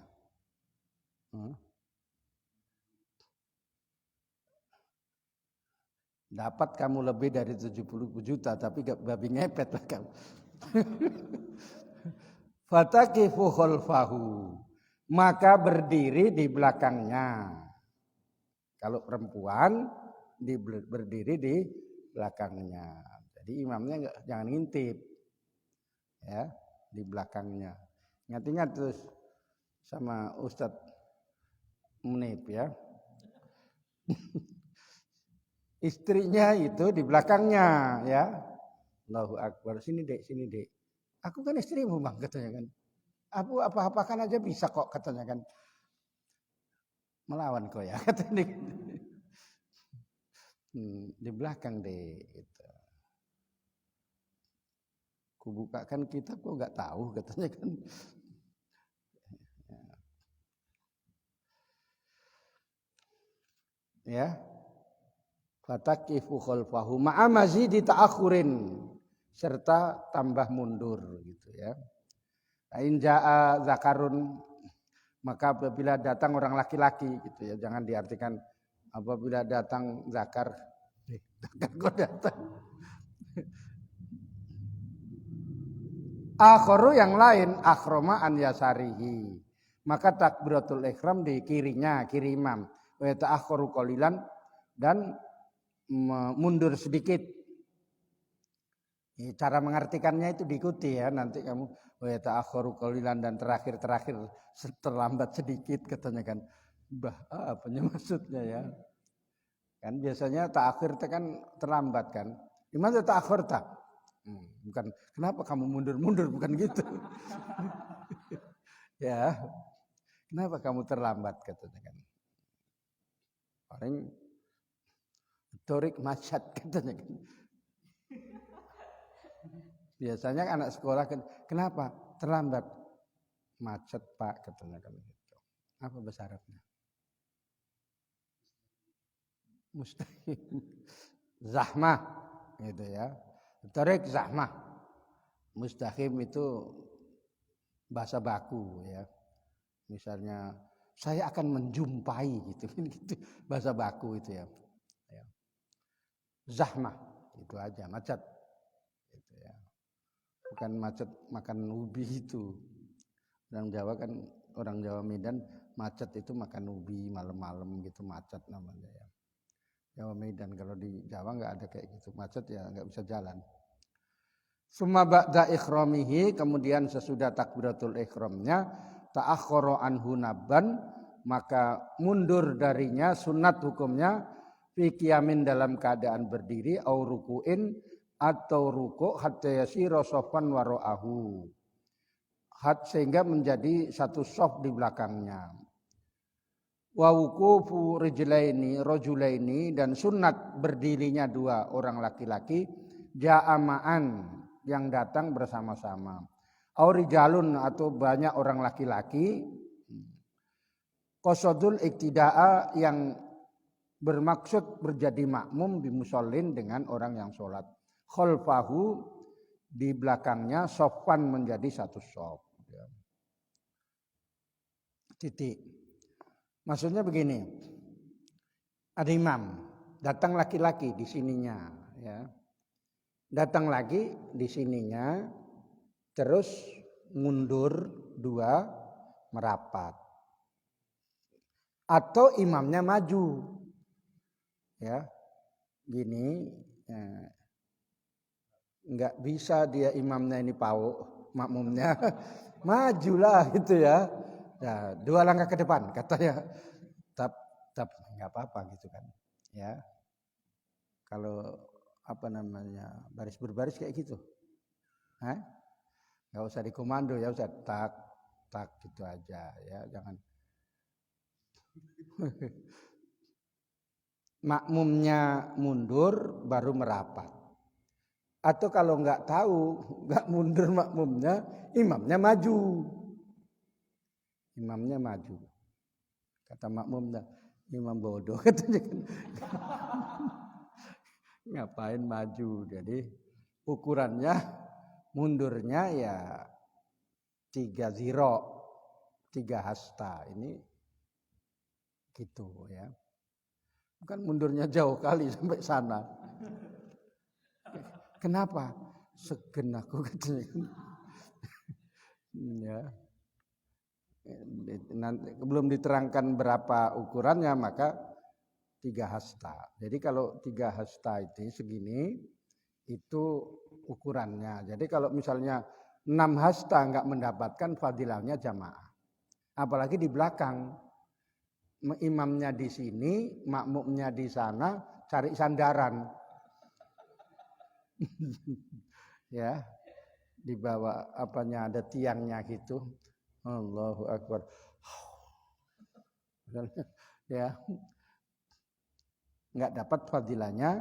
Dapat kamu lebih dari 70 juta tapi gak babi ngepet lah kamu. Fataqifu khalfahu, maka berdiri di belakangnya. Kalau perempuan berdiri di belakangnya. Jadi imamnya jangan ngintip. Ya, di belakangnya. Ingat-ingat terus sama Ustadz Munib ya. Istrinya itu di belakangnya ya. Allahu Akbar, sini dek, sini dek. Aku kan istrimu Bang katanya kan. Aku apa-apakan aja bisa kok katanya kan. Melawan kok ya katanya. Di belakang deh gitu. Kubukakan kitab kok nggak tahu katanya kan. Ya. Fatakifu khalfahu ma'a mazidi ta'akhurin serta tambah mundur gitu ya. In jaa zakarun maka apabila datang orang laki-laki gitu ya, jangan diartikan apabila datang zakar kok datang. Akharu yang lain akhroma an yasarihi. Maka takbiratul ihram di kirinya, kiri imam. Wa ta'akhkharu qalilan dan mundur sedikit. Cara mengartikannya itu diikuti ya, nanti kamu wa ta'akhkharu qalilan dan terakhir terlambat sedikit katanya kan. Apanya maksudnya ya? Kan biasanya ta'akhir itu kan terlambat kan. Gimana ta'akhir tak? Bukan kenapa kamu mundur-mundur, bukan gitu. Ya. Kenapa kamu terlambat katanya kan. Paling torik macet katanya kan. Biasanya anak sekolah kan, kenapa terlambat? Macet Pak katanya kan. Apa bahasa Arabnya? Mustahil. Zahmah gitu ya. Torik zahmah. Mustahim itu bahasa baku ya. Misalnya saya akan menjumpai gitu bahasa baku itu ya. Zahmah itu aja macet gitu ya. Bukan macet makan ubi itu. Orang Jawa kan, orang Jawa Medan macet itu makan ubi malam-malam gitu, macet namanya ya. Jawa Medan, kalau di Jawa nggak ada kayak gitu, macet ya nggak bisa jalan. Summa ba'da ikhramihi, kemudian sesudah takbiratul ihramnya ta'akhkhara anhu nabban, maka mundur darinya sunat hukumnya fi qiyamin dalam keadaan berdiri au ruku'in atau ruku' hatta yasira shaffan wara'ahu. Sehingga menjadi satu shaf di belakangnya. Wa wuqufu rajulaini dan sunat berdirinya dua orang laki-laki ja'ama'an yang datang bersama-sama. Au rijalun atau banyak orang laki-laki qasadul iktida'a yang bermaksud berjadi makmum bimusallin dengan orang yang sholat. Khalfahu di belakangnya shaffan menjadi satu shaf. Titik. Maksudnya begini, ada imam, datang laki-laki di sininya, ya, datang lagi di sininya, terus mundur dua merapat, atau imamnya maju, ya, gini, nggak bisa dia imamnya ini pau, makmumnya majulah gitu ya. Ya, dua langkah ke depan katanya. Tetap nggak apa-apa gitu kan. Ya. Kalau apa namanya baris berbaris kayak gitu. Nggak usah dikomando ya, usah tak gitu aja ya, jangan. Makmumnya mundur baru merapat. Atau kalau nggak tahu, nggak mundur makmumnya, imamnya maju. Imamnya maju. Kata makmum, imam bodoh katanya. Ngapain maju? Jadi ukurannya mundurnya ya 3 ziro, 3 hasta. Ini gitu ya. Bukan mundurnya jauh kali sampai sana. Kenapa? Segen aku katanya. Ya. Nanti belum diterangkan berapa ukurannya, maka 3 hasta. Jadi kalau 3 hasta itu segini, itu ukurannya. Jadi kalau misalnya 6 hasta nggak mendapatkan fadilahnya jamaah. Apalagi di belakang, imamnya di sini, makmumnya di sana, cari sandaran. Ya, di bawah apanya ada tiangnya gitu. Allahu Akbar. Ya, nggak dapat fadilahnya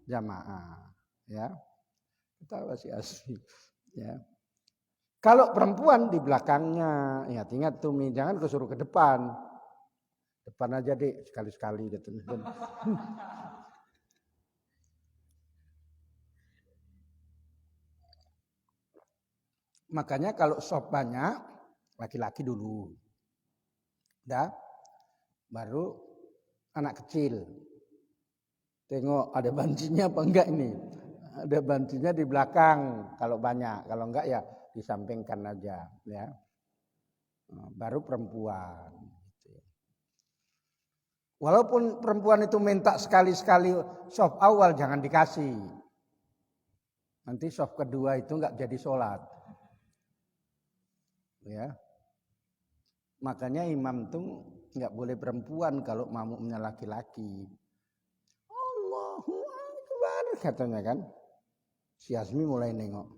jamaah. Ya, kita masih asli. Ya. Kalau perempuan di belakangnya, ingat tuh Mi, jangan kesuruh ke depan. Depan aja deh sekali-sekali gitu. Makanya kalau sop banyak, laki-laki dulu. Dah, baru anak kecil. Tengok ada bancinya apa enggak ini. Ada bancinya di belakang kalau banyak. Kalau enggak ya disampingkan aja. Ya. Baru perempuan. Walaupun perempuan itu minta sekali-sekali sop awal jangan dikasih. Nanti sop kedua itu enggak jadi sholat. Ya. Makanya imam tuh enggak boleh perempuan kalau makmumnya laki-laki. Allahu Akbar katanya kan. Si Azmi mulai nengok.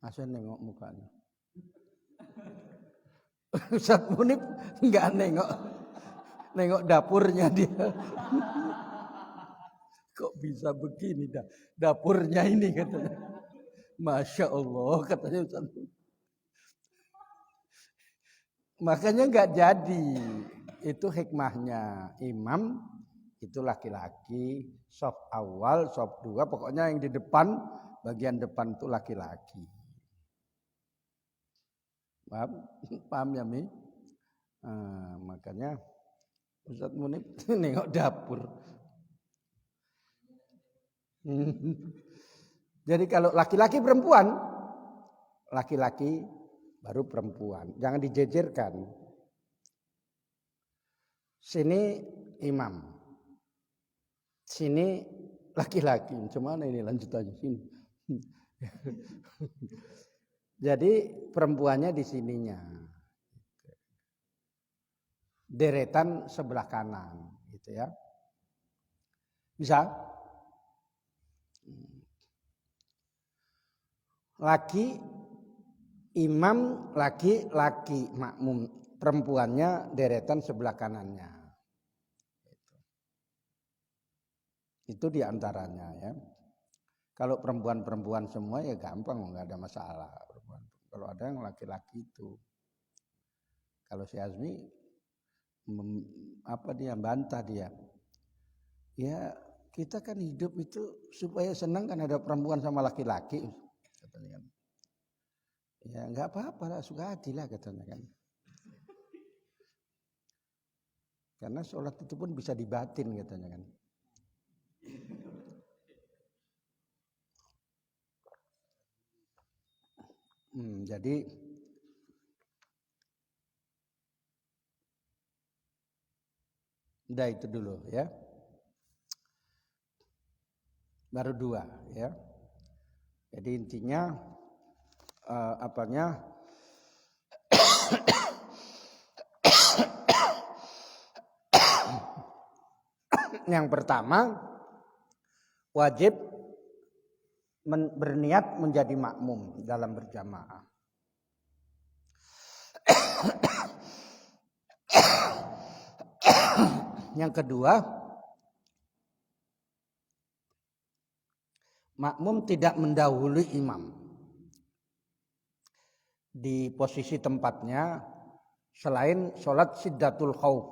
Asal nengok mukanya. Ustaz Munib enggak nengok dapurnya dia. Kok bisa begini dapurnya ini katanya. Masya Allah katanya Ustaz. Makanya enggak jadi. Itu hikmahnya. Imam itu laki-laki, saf awal, saf dua, pokoknya yang di depan, bagian depan itu laki-laki. Paham ya Mi? Makanya Ustaz Munib nengok dapur. Jadi kalau laki-laki perempuan, laki-laki baru perempuan. Jangan dijejerkan. Sini imam. Sini laki-laki. Cuman ini lanjutannya sini. Jadi perempuannya di sininya. Deretan sebelah kanan gitu ya. Bisa? Laki imam, laki-laki makmum, perempuannya deretan sebelah kanannya. Itu diantaranya ya. Kalau perempuan-perempuan semua ya gampang, nggak ada masalah. Kalau ada yang laki-laki itu, kalau si Azmi dia bantah dia. Ya kita kan hidup itu supaya senang kan ada perempuan sama laki-laki, katanya kan. Ya nggak apa-apa lah, suka hati lah katanya kan. Karena sholat itu pun bisa dibatin katanya kan. Jadi udah itu dulu ya. Baru dua ya. Jadi intinya yang pertama wajib berniat menjadi makmum dalam berjamaah. Yang kedua, makmum tidak mendahului imam di posisi tempatnya selain sholat syiddatul khauf,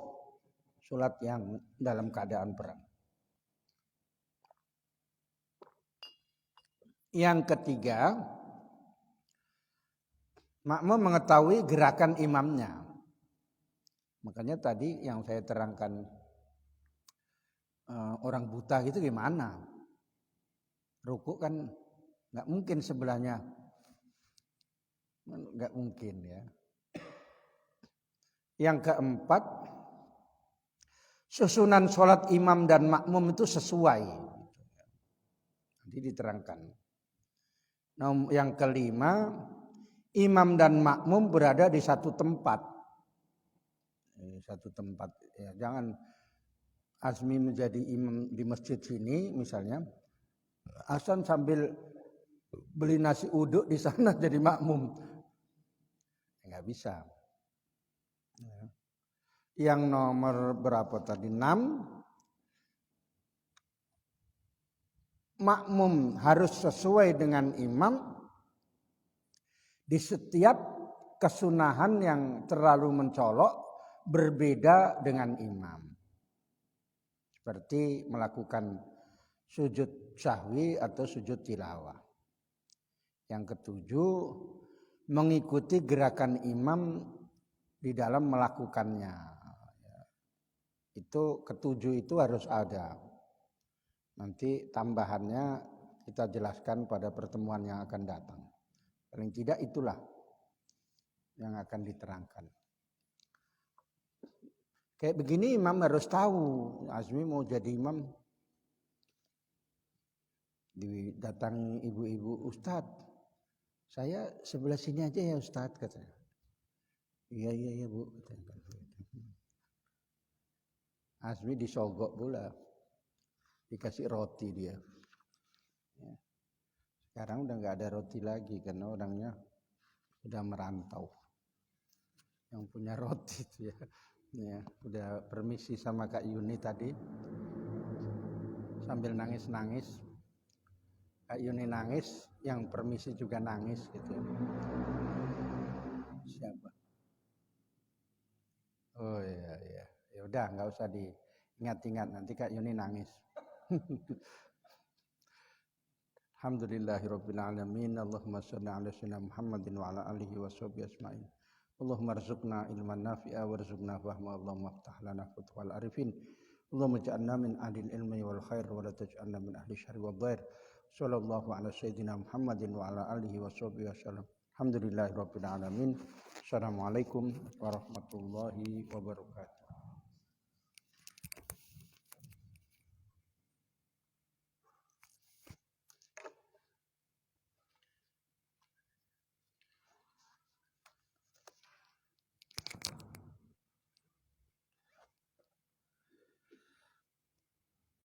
sholat yang dalam keadaan perang. Yang ketiga, makmum mengetahui gerakan imamnya. Makanya tadi yang saya terangkan orang buta gitu gimana? Rukuk kan nggak mungkin sebelahnya, nggak mungkin ya. Yang keempat, susunan sholat imam dan makmum itu sesuai. Nanti diterangkan. Nah, yang kelima, imam dan makmum berada di satu tempat. Satu tempat. Ya, jangan Azmi menjadi imam di masjid sini misalnya, Hasan sambil beli nasi uduk di sana jadi makmum. Enggak bisa. Yang nomor berapa tadi? 6. makmum harus sesuai dengan imam di setiap kesunahan yang terlalu mencolok berbeda dengan imam. Seperti melakukan sujud sahwi atau sujud tilawah. Yang ketujuh, mengikuti gerakan imam di dalam melakukannya. Itu ketujuh itu harus ada. Nanti tambahannya kita jelaskan pada pertemuan yang akan datang. Paling tidak itulah yang akan diterangkan. Kayak begini imam harus tahu. Azmi mau jadi imam, didatangi ibu-ibu, Ustadz, saya sebelah sini aja ya Ustadz, katanya. Iya Bu, katanya. Azmi disogok pula, dikasih roti dia. Sekarang udah nggak ada roti lagi karena orangnya udah merantau. Yang punya roti itu ya, udah permisi sama Kak Yuni tadi, sambil nangis-nangis. Kak Yuni nangis, yang permisi juga nangis gitu. Siapa? Oh iya. Ya udah, nggak usah diingat-ingat, nanti Kak Yuni nangis. Alhamdulillahirabbil alamin. Allahumma shalli ala sayyidina Muhammadin wa ala alihi washabihi ajmain. Allahumma rzuqna ilman nafi'a warzuqna fahma. Allahumma iftah lana futuhal arifin. Allahumma ja'alna min ahlil ilmi wal khair wa la taj'alna min ahli syarri wad dhair. Sallallahu ala sayyidina Muhammadin wa ala alihi washabihi wasallam. Alhamdulillahirabbil alamin. Assalamualaikum warahmatullahi wabarakatuh.